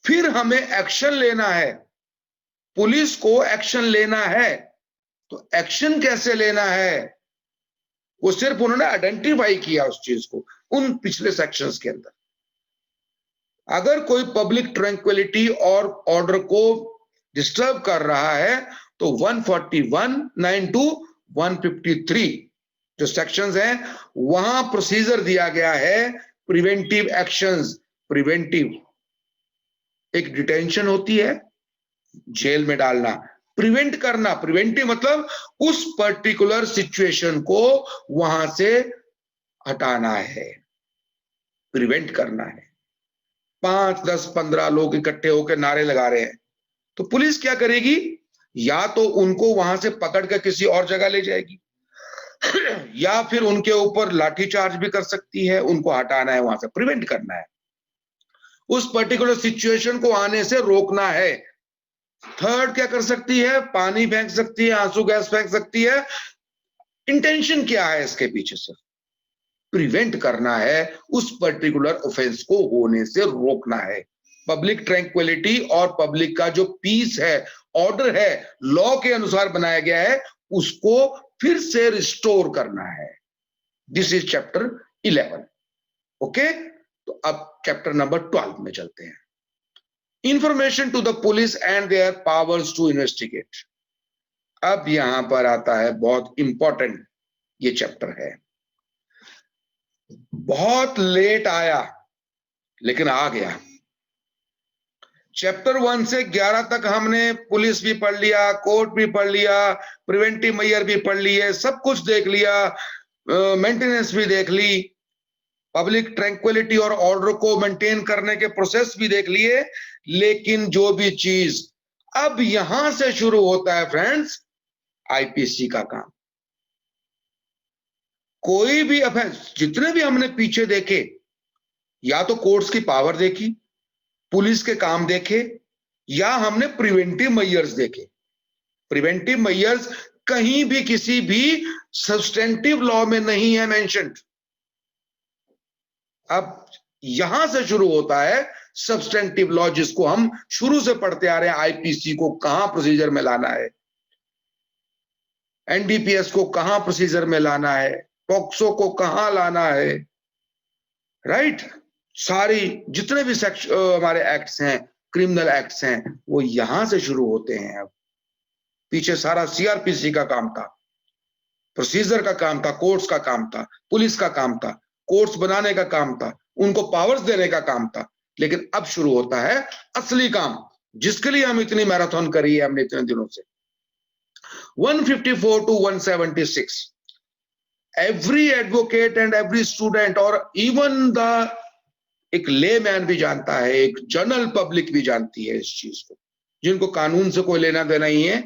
फिर हमें एक्शन लेना है, पुलिस को एक्शन लेना है। तो एक्शन कैसे लेना है, वो सिर्फ उन्होंने आइडेंटिफाई किया उस चीज को उन पिछले सेक्शंस के अंदर। अगर कोई पब्लिक ट्रैंक्विलिटी और ऑर्डर को डिस्टर्ब कर रहा है तो 141, 92, 153 जो सेक्शंस हैं, वहां प्रोसीजर दिया गया है प्रिवेंटिव एक्शंस। प्रिवेंटिव, एक डिटेंशन होती है, जेल में डालना, प्रिवेंट करना, प्रिवेंटिव मतलब उस पर्टिकुलर सिचुएशन को वहां से हटाना है, प्रिवेंट करना है। 5, 10, 15 लोग इकट्ठे होकर नारे लगा रहे हैं, तो पुलिस क्या करेगी, या तो उनको वहां से पकड़ कर किसी और जगह ले जाएगी या फिर उनके ऊपर लाठीचार्ज भी कर सकती है, उनको हटाना है वहां से, प्रिवेंट करना है, उस पर्टिकुलर सिचुएशन को आने से रोकना है। थर्ड क्या कर सकती है, पानी फेंक सकती है, आंसू गैस फेंक सकती है। इंटेंशन क्या है इसके पीछे से, प्रिवेंट करना है, उस पर्टिकुलर ऑफेंस को होने से रोकना है। पब्लिक ट्रैंक्विलिटी और पब्लिक का जो पीस है, ऑर्डर है, लॉ के अनुसार बनाया गया है, उसको फिर से रिस्टोर करना है। This is chapter 11। ओके, तो अब चैप्टर नंबर 12 में चलते हैं। Information to the police and their powers to investigate. अब यहां पर आता है बहुत इंपॉर्टेंट ये चैप्टर है, बहुत लेट आया लेकिन आ गया। चैप्टर 1 से 11 तक हमने पुलिस भी पढ़ लिया, कोर्ट भी पढ़ लिया, प्रिवेंटिव मेजर भी पढ़ लिए, सब कुछ देख लिया, मेंटेनेंस भी देख ली, पब्लिक ट्रैंक्विलिटी और ऑर्डर को मेंटेन करने के प्रोसेस भी देख लिए। लेकिन जो भी चीज अब यहां से शुरू होता है फ्रेंड्स, आईपीसी का काम। कोई भी ऑफेंस, जितने भी हमने पीछे देखे, या तो कोर्ट्स की पावर देखी, पुलिस के काम देखे, या हमने प्रिवेंटिव मेजर्स देखे। प्रिवेंटिव मेजर्स कहीं भी किसी भी सब्सटेंटिव लॉ में नहीं है मेंशन्ड। अब यहां से शुरू होता है सब्सटेंटिव लॉ, जिसको हम शुरू से पढ़ते आ रहे हैं। आईपीसी को कहां प्रोसीजर में लाना है, एनडीपीएस को कहां प्रोसीजर में लाना है, पॉक्सो को कहां लाना है, राइट। सारी जितने भी हमारे एक्ट्स हैं, क्रिमिनल एक्ट्स हैं, वो यहां से शुरू होते हैं। अब पीछे सारा सीआरपीसी का काम था, प्रोसीजर का काम था, कोर्ट्स का काम था, पुलिस का काम था, कोर्ट्स बनाने का काम था, उनको पावर्स देने का काम था। लेकिन अब शुरू होता है असली काम, जिसके लिए हम इतनी मैराथन करी है हमने इतने दिनों से। 154 to 176, every advocate and every student और इवन द एक लेमैन भी जानता है, एक जनरल पब्लिक भी जानती है इस चीज को, जिनको कानून से कोई लेना देना ही है,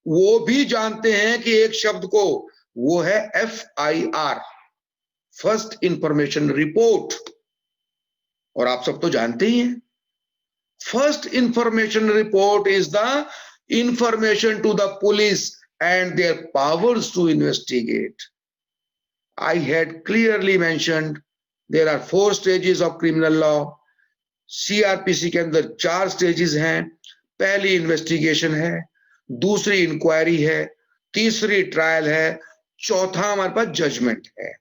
वो भी जानते हैं कि एक शब्द को, वो है FIR, फर्स्ट इंफॉर्मेशन रिपोर्ट। और आप सब तो जानते ही हैं, first information report is the information to the police and their powers to investigate. I had clearly mentioned there are 4 stages of criminal law. CRPC के अंदर 4 स्टेजेस हैं। पहली इन्वेस्टिगेशन है, दूसरी इंक्वायरी है, तीसरी ट्रायल है, चौथा हमारे पास जजमेंट है।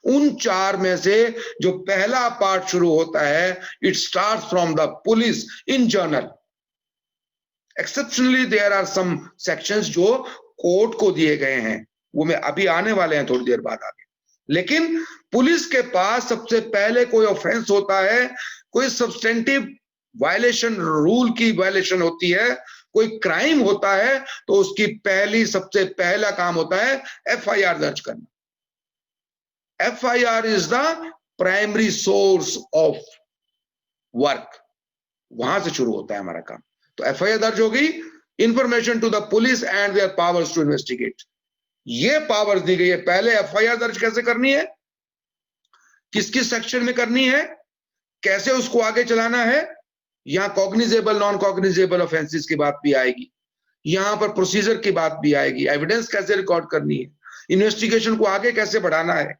उन 4 में से जो पहला पार्ट शुरू होता है, it starts from the police in general. Exceptionally there are some sections जो कोर्ट को दिए गए हैं, वो मैं अभी आने वाले हैं थोड़ी देर बाद आगे। लेकिन पुलिस के पास सबसे पहले कोई ऑफेंस होता है, कोई सब्सटेंटिव वायलेशन, रूल की वायलेशन होती है, कोई क्राइम होता है, तो उसकी सबसे पहला काम होता है FIR दर्ज करना। FIR is the primary source of work, वहां से शुरू होता है हमारा काम। तो FIR दर्ज होगी, information to the police and their powers to investigate. ये पावर्स दी गई है। पहले FIR दर्ज कैसे करनी है, किस किस सेक्शन में करनी है, कैसे उसको आगे चलाना है, यहां कॉग्निजेबल नॉन कॉग्निजेबल ऑफेंसेस की बात भी आएगी, यहां पर प्रोसीजर की बात भी आएगी, एविडेंस कैसे रिकॉर्ड करनी है, इन्वेस्टिगेशन को आगे कैसे बढ़ाना है,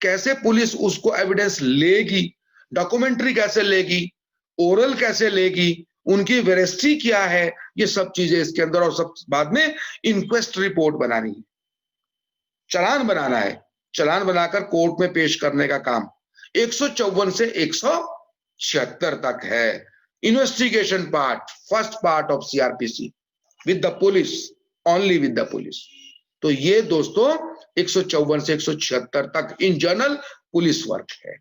कैसे पुलिस उसको एविडेंस लेगी, डॉक्यूमेंट्री कैसे लेगी, ओरल कैसे लेगी, उनकी वेरेसिटी क्या है, ये सब चीजें इसके अंदर। और सब बाद में इंक्वेस्ट रिपोर्ट बनानी है, चालान बनाना है, चालान बनाकर कोर्ट में पेश करने का काम 154 से 176 तक है। Investigation part, first part of CRPC with the police, only with the police. तो ये दोस्तों 154 से 176 तक इन जनरल पुलिस वर्क है।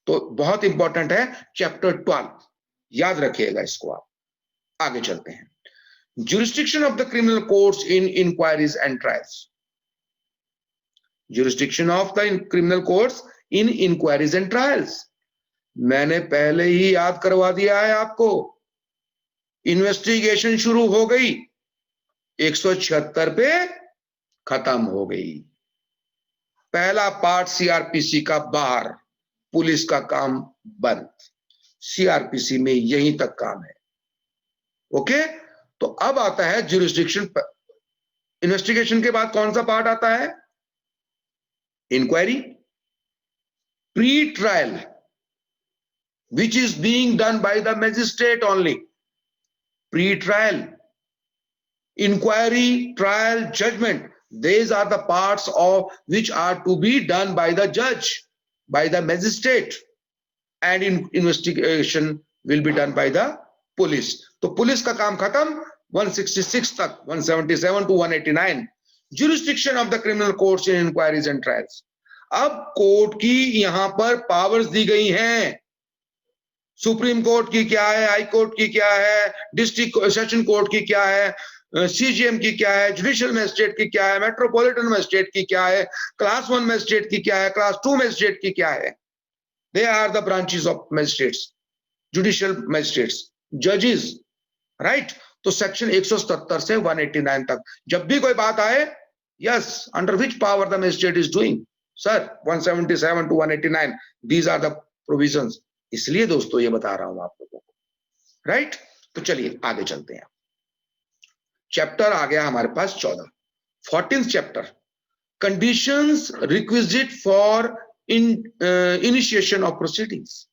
तो बहुत इंपॉर्टेंट है चैप्टर 12, याद रखिएगा इसको। आप आगे चलते हैं। Jurisdiction of the criminal courts in inquiries and trials. Jurisdiction of the criminal courts in inquiries and trials मैंने पहले ही याद करवा दिया है आपको। इन्वेस्टिगेशन शुरू हो गई, 176 पे खत्म हो गई। पहला पार्ट CRPC का बाहर, पुलिस का काम बंद। CRPC में यहीं तक काम है। ओके, तो अब आता है जुरिस्डिक्शन। इन्वेस्टिगेशन के बाद कौन सा पार्ट आता है? Inquiry, pre trial, which is being done by the magistrate only. Pre-trial, inquiry, trial, judgment, these are the parts of which are to be done by the judge, by the magistrate, and investigation will be done by the police. तो police का काम खत्म 166 तक, 177 to 189। jurisdiction of the criminal courts in inquiries and trials। अब court की यहां पर powers दी गई हैं। सुप्रीम कोर्ट की क्या है, हाई कोर्ट की क्या है, डिस्ट्रिक्ट सेशन कोर्ट की क्या है, CGM की क्या है, जुडिशियल मजिस्ट्रेट की क्या है, मेट्रोपॉलिटन मजिस्ट्रेट की क्या है, क्लास 1 मजिस्ट्रेट की क्या है, क्लास 2 मजिस्ट्रेट की क्या है। They are the branches of magistrates, judicial magistrates, जजेस, राइट। तो सेक्शन 177 से 189 तक जब भी कोई बात आए, yes, under which power the magistrate is doing, sir 177 to 189, these are the provisions. इसलिए दोस्तों ये बता रहा हूं आप लोगों को, राइट। तो चलिए आगे चलते हैं। चैप्टर आ गया हमारे पास 14th chapter, conditions requisite for initiation of proceedings.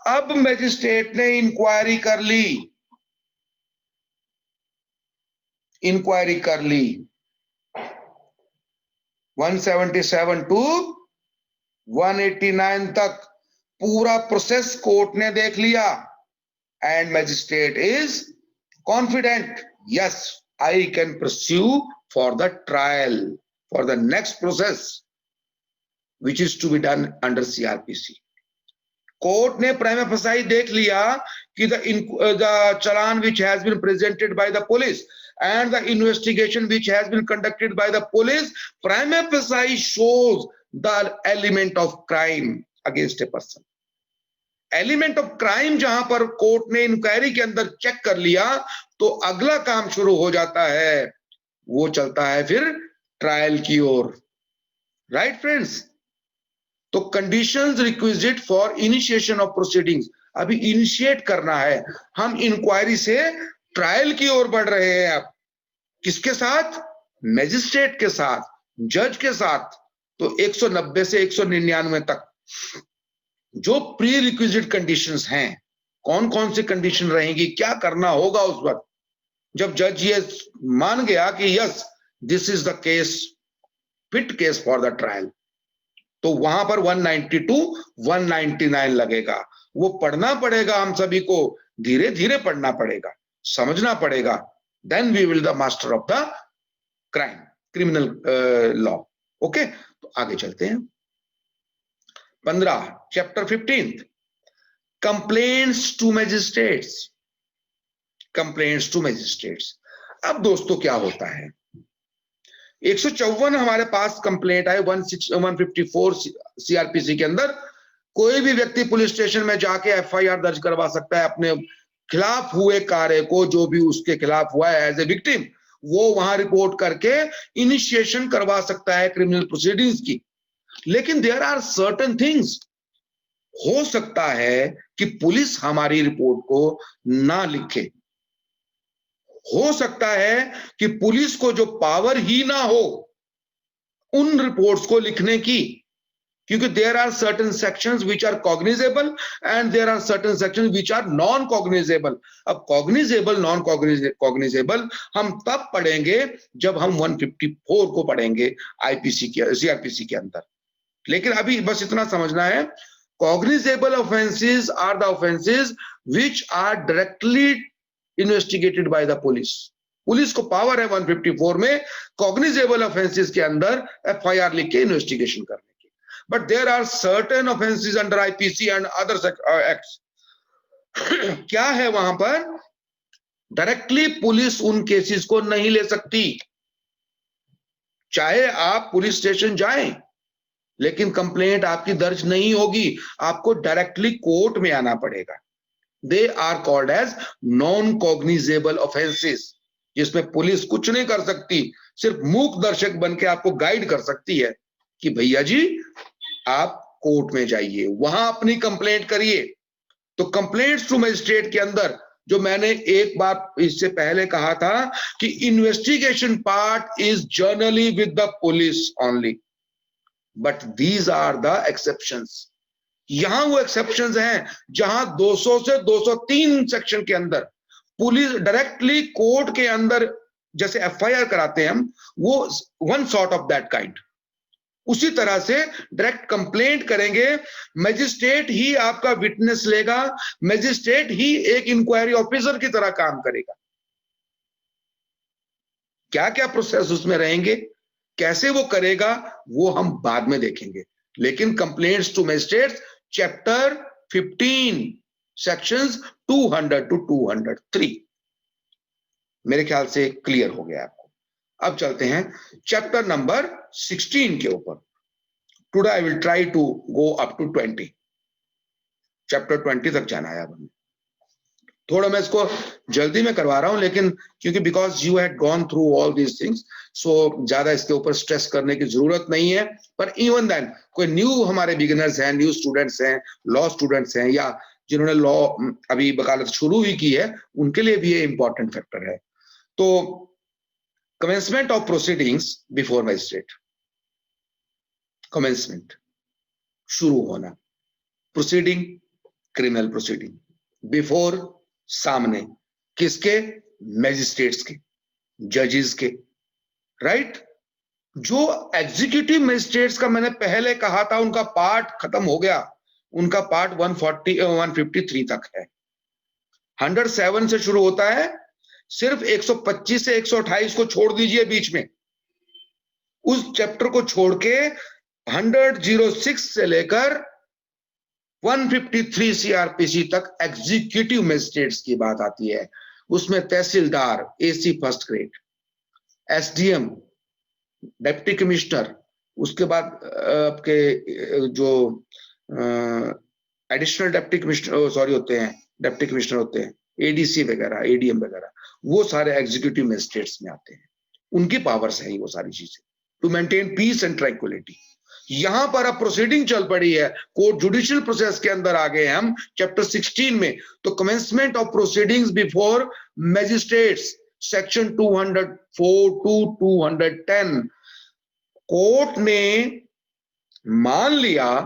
अब मैजिस्ट्रेट ने इंक्वायरी कर ली, इंक्वायरी कर ली 177 to 189 तक पूरा प्रोसेस कोर्ट ने देख लिया, and magistrate is confident, yes I can pursue for the trial, for the next process which is to be done under CRPC। Court ने प्राइमा फेसाई देख लिया कि the challan which has been presented by the police and the investigation which has been conducted by the police prima facie shows the element of crime against a person, element of crime जहां पर court ने inquiry के अंदर check कर लिया, तो अगला काम शुरू हो जाता है, वो चलता है फिर ट्रायल की ओर। Right friends? तो conditions requisite for initiation of proceedings, अभी इनिशिएट करना है, हम इंक्वायरी से ट्रायल की ओर बढ़ रहे हैं। अब किसके साथ? मैजिस्ट्रेट के साथ, जज के साथ। तो 190 से 199 तक जो प्री रिक्विजिट कंडीशंस हैं, कौन कौन सी कंडीशन रहेंगी, क्या करना होगा उस वक्त जब जज ये मान गया कि yes this is the case, fit case for the trial, तो वहां पर 192 199 लगेगा। वो पढ़ना पड़ेगा, हम सभी को धीरे धीरे पढ़ना पड़ेगा, समझना पड़ेगा। Then we will the master of the crime, criminal law. Okay, तो आगे चलते हैं। 15 chapter 15 complaints to magistrates. Complaints to magistrates. अब दोस्तों क्या होता है, 154 हमारे पास कंप्लेंट आए, 154 सीआरपीसी के अंदर कोई भी व्यक्ति पुलिस स्टेशन में जाके एफआईआर दर्ज करवा सकता है अपने खिलाफ हुए कार्य को, जो भी उसके खिलाफ हुआ है एज ए विक्टिम, वो वहां रिपोर्ट करके इनिशिएशन करवा सकता है क्रिमिनल प्रोसीडिंग्स की। लेकिन देयर आर सर्टेन थिंग्स, हो सकता है कि पुलिस हमारी रिपोर्ट को ना लिखे, हो सकता है कि पुलिस को जो पावर ही ना हो उन रिपोर्ट्स को लिखने की, क्योंकि there are certain sections which are cognizable and there are certain sections which are non cognizable. अब कॉग्निजेबल नॉन कॉग्निजेबल हम तब पढ़ेंगे जब हम 154 को पढ़ेंगे आईपीसी के, सीआरपीसी के अंदर। लेकिन अभी बस इतना समझना है, cognizable offences are the offences which are directly investigated by the police. Police को पावर है 154 में कॉग्निजेबल ऑफेंसेस के अंदर एफआईआर लिख के इन्वेस्टिगेशन करने की। But there are certain offences under IPC and other acts. क्या है वहां पर? डायरेक्टली पुलिस उन केसेस को नहीं ले सकती। चाहे आप पुलिस स्टेशन जाएं, लेकिन कंप्लेंट आपकी दर्ज नहीं होगी, आपको डायरेक्टली कोर्ट में आना पड़ेगा। They are called as non cognizable offences, जिसमें पुलिस कुछ नहीं कर सकती, सिर्फ मूक दर्शक बन के आपको गाइड कर सकती है कि भैया जी आप कोर्ट में जाइए, वहां अपनी कंप्लेंट करिए। तो कंप्लेंट्स टू मजिस्ट्रेट के अंदर जो मैंने एक बार इससे पहले कहा था कि investigation part is generally with the police only, but these are the exceptions. यहां वो एक्सेप्शंस हैं जहां 200 से 203 सेक्शन के अंदर पुलिस डायरेक्टली कोर्ट के अंदर जैसे एफआईआर कराते हैं हम, वो one sort of that kind, उसी तरह से डायरेक्ट कंप्लेंट करेंगे। मैजिस्ट्रेट ही आपका विटनेस लेगा, मैजिस्ट्रेट ही एक इंक्वायरी ऑफिसर की तरह काम करेगा। क्या क्या प्रोसेस उसमें रहेंगे, कैसे वो करेगा, वो हम बाद में देखेंगे। लेकिन complaints to magistrates chapter 15 sections 200 to 203 मेरे ख्याल से क्लियर हो गया आपको। अब चलते हैं चैप्टर नंबर 16 के ऊपर। Today I will try to go up to 20, chapter 20 तक जाना है। अब हमें थोड़ा मैं इसको जल्दी में करवा रहा हूं, लेकिन क्योंकि because you had gone through all these things, so ज्यादा इसके ऊपर स्ट्रेस करने की जरूरत नहीं है। पर इवन देन कोई न्यू हमारे बिगिनर्स हैं, न्यू स्टूडेंट्स हैं, लॉ स्टूडेंट्स हैं, या जिन्होंने लॉ अभी वकालत शुरू ही की है, उनके लिए भी ये इंपॉर्टेंट फैक्टर है। तो commencement of proceedings before magistrate, commencement शुरू होना, प्रोसीडिंग क्रिमिनल प्रोसीडिंग, बिफोर सामने किसके? मैजिस्ट्रेट्स के, जजेस के। राइट? जो एग्जीक्यूटिव मैजिस्ट्रेट्स का मैंने पहले कहा था उनका पार्ट खत्म हो गया, उनका पार्ट 153 तक है। 107 से शुरू होता है, सिर्फ 125 से 128 को छोड़ दीजिए बीच में, उस चैप्टर को छोड़ के 106 से लेकर 153 सीआरपीसी तक एग्जीक्यूटिव मैजिस्ट्रेट्स की बात आती है। उसमें tehsildar AC first grade, SDM, deputy commissioner, उसके बाद आपके जो एडिशनल डिप्टी कमिश्नर होते हैं, डिप्टी कमिश्नर होते हैं, एडीसी वगैरह, एडीएम वगैरह, वो सारे एग्जीक्यूटिव मजिस्ट्रेट्स में आते हैं। उनकी पावर्स है वो सारी चीजें, to maintain peace and tranquillity. यहां पर अब प्रोसीडिंग चल पड़ी है, कोर्ट जुडिशियल प्रोसेस के अंदर आ गए हम चैप्टर 16 में। तो commencement of proceedings before magistrates, section 204 to 210। Court ने मान लिया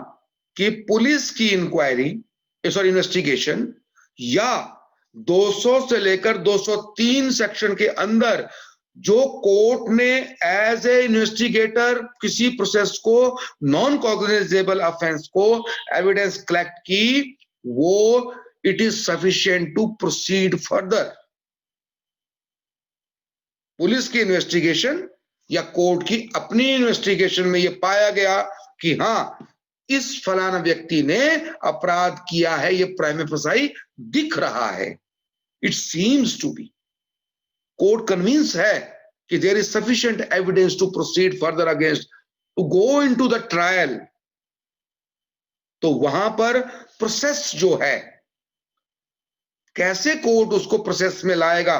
कि पुलिस की इंक्वायरी, इन्वेस्टिगेशन या 200 से लेकर 203 सेक्शन के अंदर जो कोर्ट ने एज ए इन्वेस्टिगेटर किसी प्रोसेस को, नॉन कॉग्निजेबल ऑफेंस को एविडेंस कलेक्ट की, वो it is sufficient to proceed further. Police की इन्वेस्टिगेशन या कोर्ट की अपनी इन्वेस्टिगेशन में ये पाया गया कि हां, इस फलाना व्यक्ति ने अपराध किया है, ये प्राइमा फेसी दिख रहा है, it seems to be, court convince है कि there is sufficient evidence to proceed further against, to go into the trial. तो वहां पर प्रोसेस जो है, कैसे कोर्ट उसको प्रोसेस में लाएगा,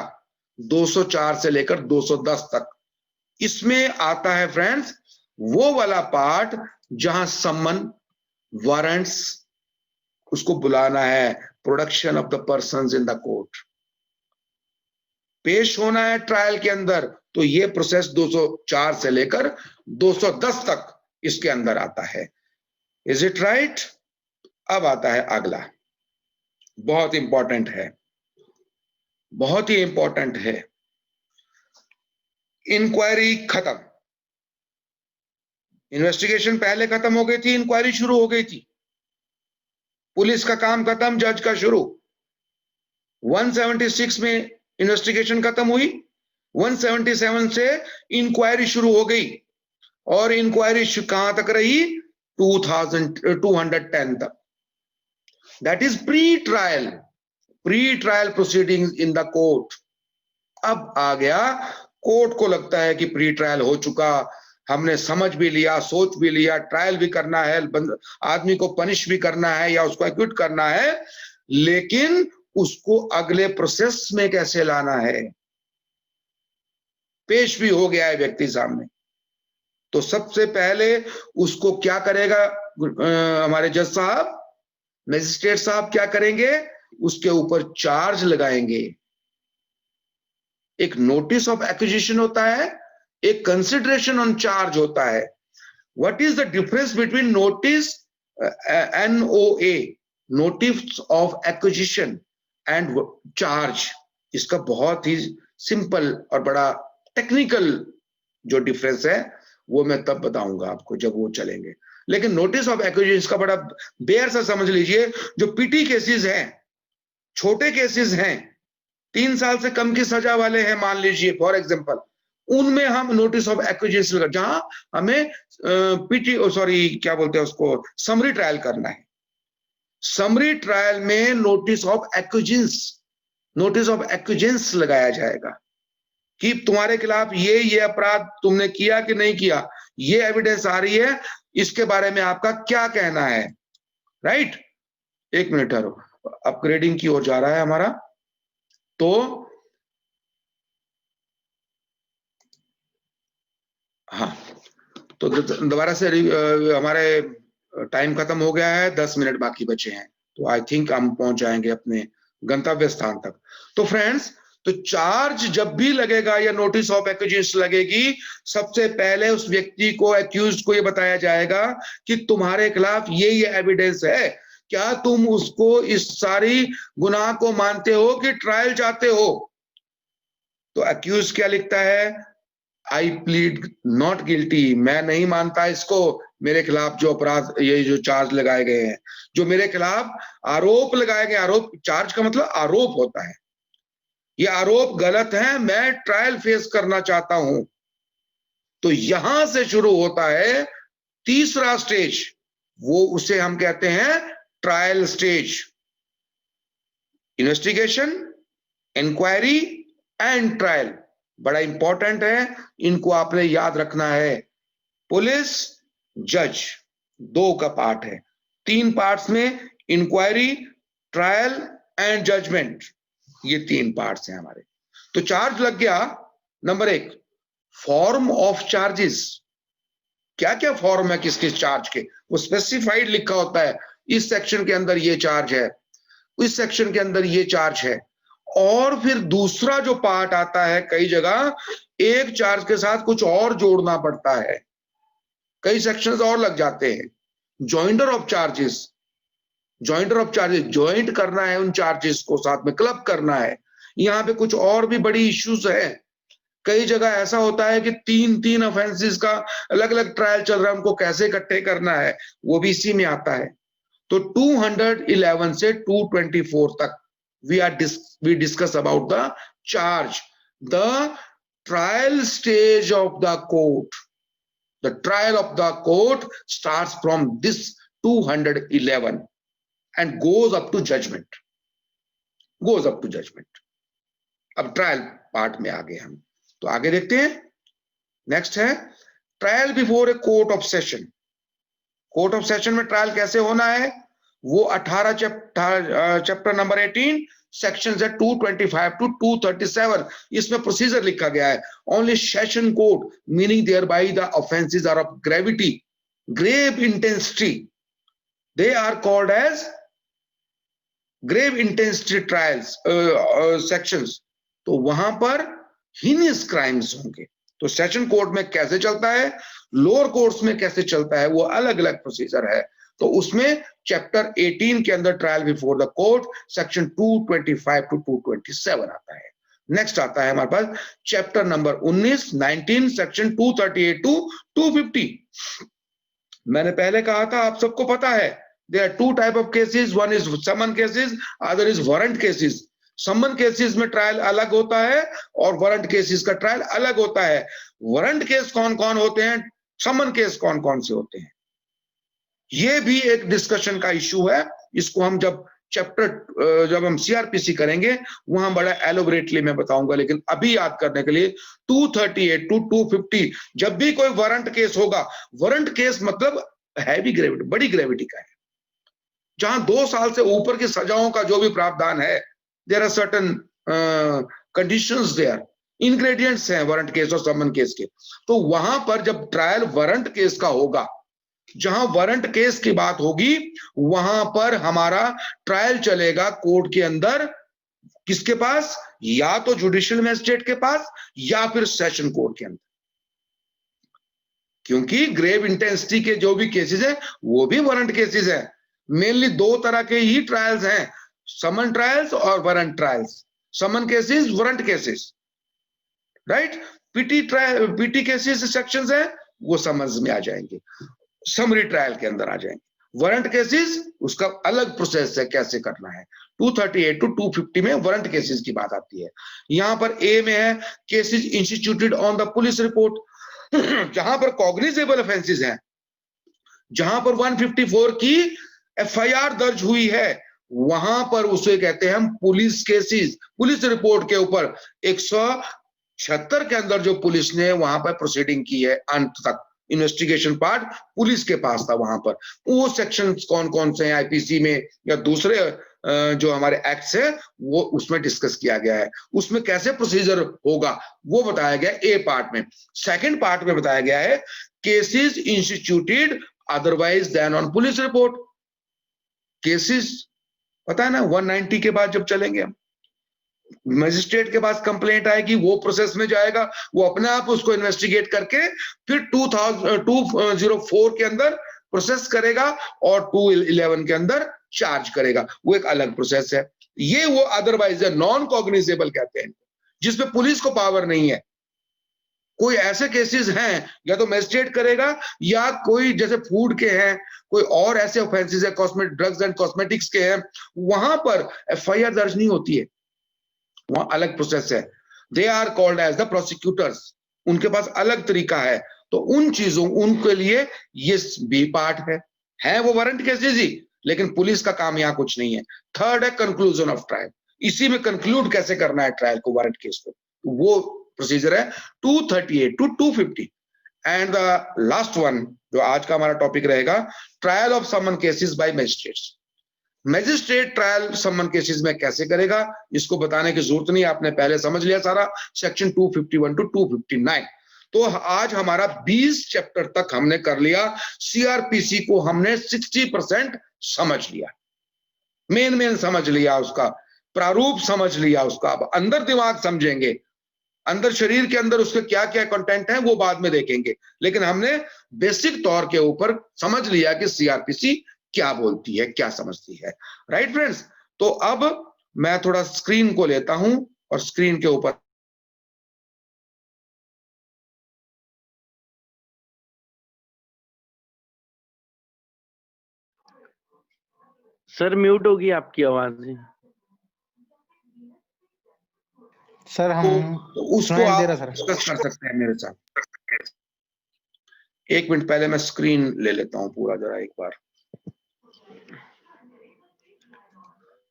204 से लेकर 210 तक। इसमें आता है फ्रेंड्स वो वाला पार्ट जहां सम्मन, वारंट्स, उसको बुलाना है, production of the persons in the court, पेश होना है ट्रायल के अंदर। तो ये प्रोसेस 204 से लेकर 210 तक इसके अंदर आता है। Is it right? अब आता है अगला, बहुत इंपॉर्टेंट है, बहुत ही इंपॉर्टेंट है। इंक्वायरी खत्म, इन्वेस्टिगेशन पहले खत्म हो गई थी, इंक्वायरी शुरू हो गई थी, पुलिस का काम खत्म, जज का शुरू। 176 में इन्वेस्टिगेशन खत्म हुई, 177 से इंक्वायरी शुरू हो गई, और इंक्वायरी कहां तक रही, 210 तक। That is pre trial proceedings in the court. अब आ गया, कोर्ट को लगता है कि प्री ट्रायल हो चुका, हमने समझ भी लिया, सोच भी लिया, ट्रायल भी करना है, आदमी को पनिश भी करना है या उसको एक्विट करना है, लेकिन उसको अगले प्रोसेस में कैसे लाना है। पेश भी हो गया है व्यक्ति सामने, तो सबसे पहले उसको क्या करेगा हमारे जज साहब, मैजिस्ट्रेट साहब क्या करेंगे, उसके ऊपर चार्ज लगाएंगे। एक नोटिस ऑफ एक्विजिशन होता है, एक कंसिडरेशन ऑन चार्ज होता है। What is the difference between notice, NOA, notice of acquisition, and charge? इसका बहुत ही सिंपल और बड़ा टेक्निकल जो डिफरेंस है वो मैं तब बताऊंगा आपको जब वो चलेंगे। लेकिन नोटिस ऑफ एक्विजिशन का बड़ा बेयर सा समझ लीजिए, जो पीटी केसेस हैं, छोटे केसेस हैं, 3 साल से कम की सजा वाले हैं, मान लीजिए फॉर एग्जांपल, उनमें हम नोटिस ऑफ एक्विजिशन, जहां हमें क्या बोलते हैं उसको, समरी ट्रायल करना है, समरी ट्रायल में नोटिस ऑफ एक्विजिलेंस लगाया जाएगा कि तुम्हारे खिलाफ ये अपराध तुमने किया कि नहीं किया, ये एविडेंस आ रही है, इसके बारे में आपका क्या कहना है। राइट? एक मिनट ठहरो, अपग्रेडिंग की ओर जा रहा है हमारा, तो हाँ, तो दोबारा से हमारे टाइम खत्म हो गया है, 10 मिनट बाकी बचे हैं, तो आई थिंक हम पहुंच जाएंगे अपने गंतव्य स्थान तक। तो फ्रेंड्स, तो चार्ज जब भी लगेगा या नोटिस ऑफ एक्विजिशन लगेगी, सबसे पहले उस व्यक्ति को, एक्यूज्ड को, ये बताया जाएगा कि तुम्हारे खिलाफ ये एविडेंस है, क्या तुम उसको, इस सारी गुनाह को मानते हो कि ट्रायल चाहते हो। तो एक्यूज क्या लिखता है, आई प्लीड नॉट गिल्टी, मैं नहीं मानता इसको, मेरे खिलाफ जो अपराध, ये जो चार्ज लगाए गए हैं, जो मेरे खिलाफ आरोप लगाए गए, आरोप, चार्ज का मतलब आरोप होता है, ये आरोप गलत है, मैं ट्रायल फेस करना चाहता हूं। तो यहां से शुरू होता है तीसरा स्टेज, वो उसे हम कहते हैं trial stage. Investigation, inquiry and trial, बड़ा इंपॉर्टेंट है, इनको आपने याद रखना है। पुलिस, जज, 2 का पार्ट है, 3 पार्ट्स में इंक्वायरी, ट्रायल एंड जजमेंट, ये 3 पार्ट्स हैं हमारे। तो चार्ज लग गया। Number 1, form of charges. क्या क्या फॉर्म है किस किस चार्ज के, वो स्पेसिफाइड लिखा होता है। इस सेक्शन के अंदर ये चार्ज है, इस सेक्शन के अंदर ये चार्ज है। और फिर दूसरा जो पार्ट आता है, कई जगह एक चार्ज के साथ कुछ और जोड़ना पड़ता है, कई सेक्शंस और लग जाते हैं। Jointer of charges, jointer of charges, joint करना है उन चार्जेस को, साथ में क्लब करना है। यहाँ पे कुछ और भी बड़ी इश्यूज है। कई जगह ऐसा होता है कि 3 ऑफेंसेस का अलग अलग ट्रायल चल रहा है, उनको कैसे इकट्ठे करना है, वो भी इसी में आता है। तो 211 से 224 तक we discuss about the charge, the trial stage of the court. The trial of the court starts from this 211 and goes up to judgment. Goes up to judgment. अब ट्रायल पार्ट में आ गए हम, तो आगे देखते हैं। नेक्स्ट है trial before a court of session. Court of session में ट्रायल कैसे होना है, वो 18 चैप्टर नंबर 18 सेक्शन है 225 टू 237, इसमें प्रोसीजर लिखा गया है। Only session court, meaning thereby the offences are of gravity, grave intensity, they are called as grave intensity trials sections. तो वहां पर हीनियस क्राइम्स होंगे। तो सेशन कोर्ट में कैसे चलता है, लोअर कोर्ट्स में कैसे चलता है, वो अलग अलग प्रोसीजर है। तो उसमें चैप्टर 18 के अंदर trial before the court section 225 to 227 आता है। नेक्स्ट आता है हमारे पास चैप्टर नंबर 19 सेक्शन 238 टू 250। मैंने पहले कहा था, आप सबको पता है, there are 2 type of cases, one is summon cases, other is warrant cases। Summon cases में ट्रायल अलग होता है और वारंट केसेस का ट्रायल अलग होता है। वारंट केस कौन कौन होते हैं, समन केस कौन कौन से होते हैं, ये भी एक डिस्कशन का इशू है। इसको हम जब हम सीआरपीसी करेंगे वहां बड़ा एलोबरेटली मैं बताऊंगा, लेकिन अभी याद करने के लिए 238 टू 250 जब भी कोई वारंट केस होगा, वारंट केस मतलब हैवी ग्रेविटी, बड़ी ग्रेविटी का है, जहां 2 साल से ऊपर की सजाओं का जो भी प्रावधान है, there are certain conditions there, ingredients हैं वारंट केस और समन केस के। तो वहां पर जब ट्रायल वारंट केस का होगा, जहां वारंट केस की बात होगी, वहां पर हमारा ट्रायल चलेगा कोर्ट के अंदर, किसके पास, या तो जुडिशियल मैजिस्ट्रेट के पास या फिर सेशन कोर्ट के अंदर। क्योंकि ग्रेव इंटेंसिटी के जो भी केसेस हैं वो भी वारंट केसेस हैं। मेनली 2 तरह के ही ट्रायल्स हैं, समन ट्रायल्स और warrant trials. Summon cases, warrant cases, right. PT cases sections हैं, वो समन्स में आ जाएंगे, समरी ट्रायल के अंदर आ जाएंगे। वारंट केसेस उसका अलग प्रोसेस है, कैसे करना है। 238 टू 250 में वारंट केसेस की बात आती है। यहां पर ए में है cases instituted on the police report, जहां पर कॉग्निजेबल ऑफेंसेस हैं, जहां पर 154 की एफआईआर दर्ज हुई है, वहां पर उसे कहते हैं हम पुलिस केसेस। पुलिस रिपोर्ट के ऊपर 176 के अंदर जो पुलिस ने वहां पर प्रोसीडिंग की है, अंत तक इन्वेस्टिगेशन पार्ट पुलिस के पास था। वहां पर वो सेक्शंस कौन कौन से हैं आईपीसी में या दूसरे जो हमारे एक्ट्स है, वो उसमें डिस्कस किया गया है। उसमें कैसे प्रोसीजर होगा वो बताया गया ए पार्ट में। सेकंड पार्ट में बताया गया है cases instituted otherwise than on police report. Cases पता है ना, 190 के बाद जब चलेंगे हम, मजिस्ट्रेट के पास कंप्लेंट आएगी, वो प्रोसेस में जाएगा, वो अपने आप उसको इन्वेस्टिगेट करके फिर 204 के अंदर प्रोसेस करेगा और 211 के अंदर चार्ज करेगा। वो एक अलग प्रोसेस है। ये वो अदरवाइज है, नॉन कॉग्निजेबल कहते हैं, जिसमें पुलिस को पावर नहीं है। कोई ऐसे केसेस हैं या तो मजिस्ट्रेट करेगा, या कोई जैसे फूड के हैं, कोई और ऐसे ऑफेंसेस है, कॉस्मेटिक ड्रग्स एंड कॉस्मेटिक्स के हैं, वहां पर एफआईआर दर्ज नहीं होती है, वहां अलग प्रोसेस है। They are called as the prosecutors, उनके पास अलग तरीका है। तो उन चीजों, उनके लिए ये बी पार्ट है वो वारंट केसेस ही, लेकिन पुलिस का काम यहाँ कुछ नहीं है। थर्ड है कंक्लूजन ऑफ ट्रायल, इसी में कंक्लूड कैसे करना है ट्रायल को, वारंट केस को, वो प्रोसीजर है 238 to 250। And the last one जो आज का हमारा टॉपिक रहेगा, trial of summon cases by magistrates. Magistrate trial summon cases में कैसे करेगा, इसको बताने की जरूरत नहीं, आपने पहले समझ लिया सारा, सेक्शन 251 टू 259। तो आज हमारा 20 चैप्टर तक हमने कर लिया, सीआरपीसी को हमने 60% समझ लिया, मेन समझ लिया, उसका प्रारूप समझ लिया, उसका अब अंदर दिमाग समझेंगे, अंदर शरीर के अंदर उसके क्या क्या कंटेंट है वो बाद में देखेंगे, लेकिन हमने बेसिक तौर के ऊपर समझ लिया कि सीआरपीसी क्या बोलती है, क्या समझती है। राइट फ्रेंड्स, तो अब मैं थोड़ा स्क्रीन को लेता हूं और स्क्रीन के ऊपर
सर म्यूट होगी आपकी आवाज।
सर हम
तो उसको आप डिस्कस कर सकते हैं मेरे साथ। एक मिनट पहले मैं स्क्रीन ले लेता हूं पूरा जरा एक बार।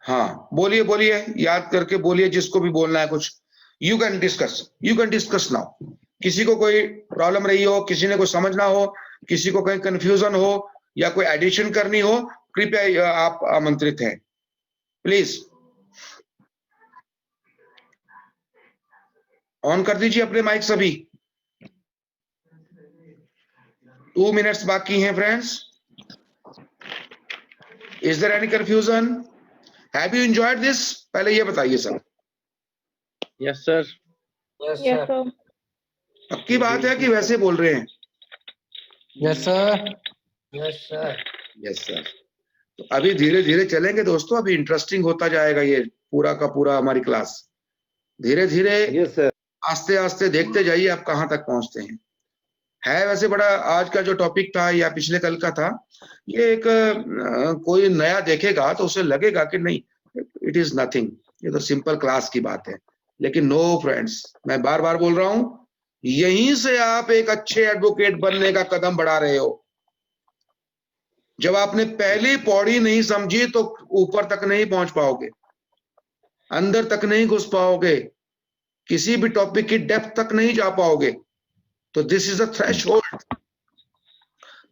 हाँ बोलिए बोलिए, याद करके बोलिए, जिसको भी बोलना है कुछ। You can discuss now. किसी को कोई प्रॉब्लम रही हो, किसी ने कुछ समझना हो, किसी को कहीं कंफ्यूजन हो या कोई एडिशन करनी हो, कृपया आप आमंत्रित हैं, प्लीज ऑन कर दीजिए अपने माइक सभी। 2 मिनट्स बाकी हैं friends. Is there any confusion? Have you enjoyed this? पहले ये बताइए sir.
Yes sir.
Yes sir.
पक्की बात है कि वैसे बोल रहे हैं?
Yes sir.
Yes sir.
Yes sir. तो अभी धीरे धीरे चलेंगे दोस्तों, अभी इंटरेस्टिंग होता जाएगा ये पूरा का पूरा हमारी क्लास। धीरे धीरे
यस सर।
आस्ते आस्ते देखते जाइए आप कहां तक पहुंचते हैं। है वैसे बड़ा, आज का जो टॉपिक था या पिछले कल का था, ये एक कोई नया देखेगा तो उसे लगेगा कि नहीं इट इज नथिंग, ये तो सिंपल क्लास की बात है। लेकिन नो फ्रेंड्स, मैं बार बार बोल रहा हूं, यहीं से आप एक अच्छे एडवोकेट बनने का कदम बढ़ा रहे हो। जब आपने पहली पौड़ी नहीं समझी तो ऊपर तक नहीं पहुंच पाओगे, अंदर तक नहीं घुस पाओगे, किसी भी टॉपिक की डेप्थ तक नहीं जा पाओगे। तो this is a threshold.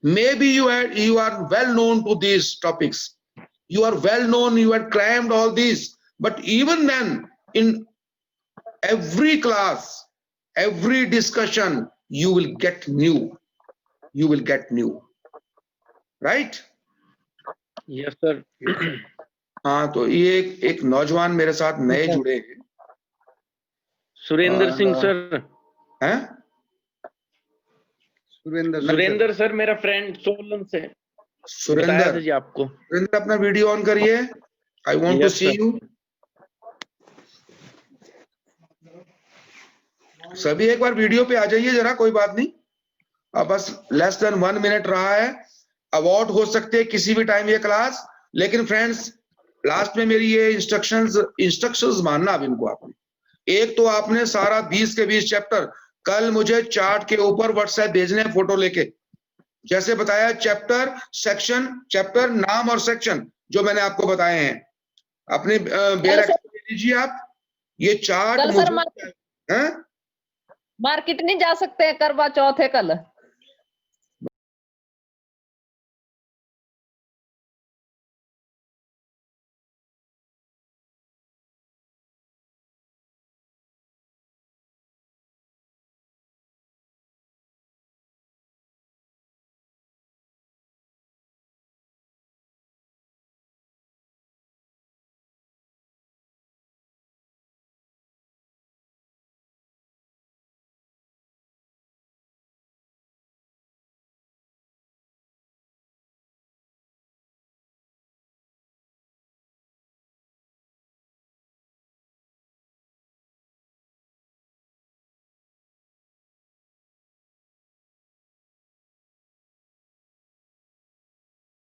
Maybe you are well known to these topics, you are well known, you had crammed all these, but even then in every class, every discussion, you will get new, right?
Yes sir.
हाँ, तो ये एक नौजवान मेरे साथ नए जुड़े हैं,
सुरेंद्र सिंह सर।
हैं?
सुरेंद्र सर मेरा फ्रेंड सोलन से।
सुरेंद्र
जी आपको।
सुरेंद्र अपना वीडियो ऑन करिए, I want to see you. सभी एक बार वीडियो पे आ जाइए जरा, कोई बात नहीं, अब बस लेस देन 1 मिनट रहा है। अवॉर्ड हो सकते हैं किसी भी टाइम ये क्लास, लेकिन फ्रेंड्स लास्ट में मेरी ये इंस्ट्रक्शंस मानना अब इनको आपने। एक तो आपने सारा 20 के 20 चैप्टर कल मुझे चार्ट के ऊपर व्हाट्सएप भेजने हैं फोटो लेके, जैसे बताया चैप्टर सेक्शन, चैप्टर नाम और सेक्शन जो मैंने आपको बताए हैं, अपने बेर दे दीजिए आप। ये चार्ट
मार्केट नहीं जा सकते हैं, करवा चौथ है कल।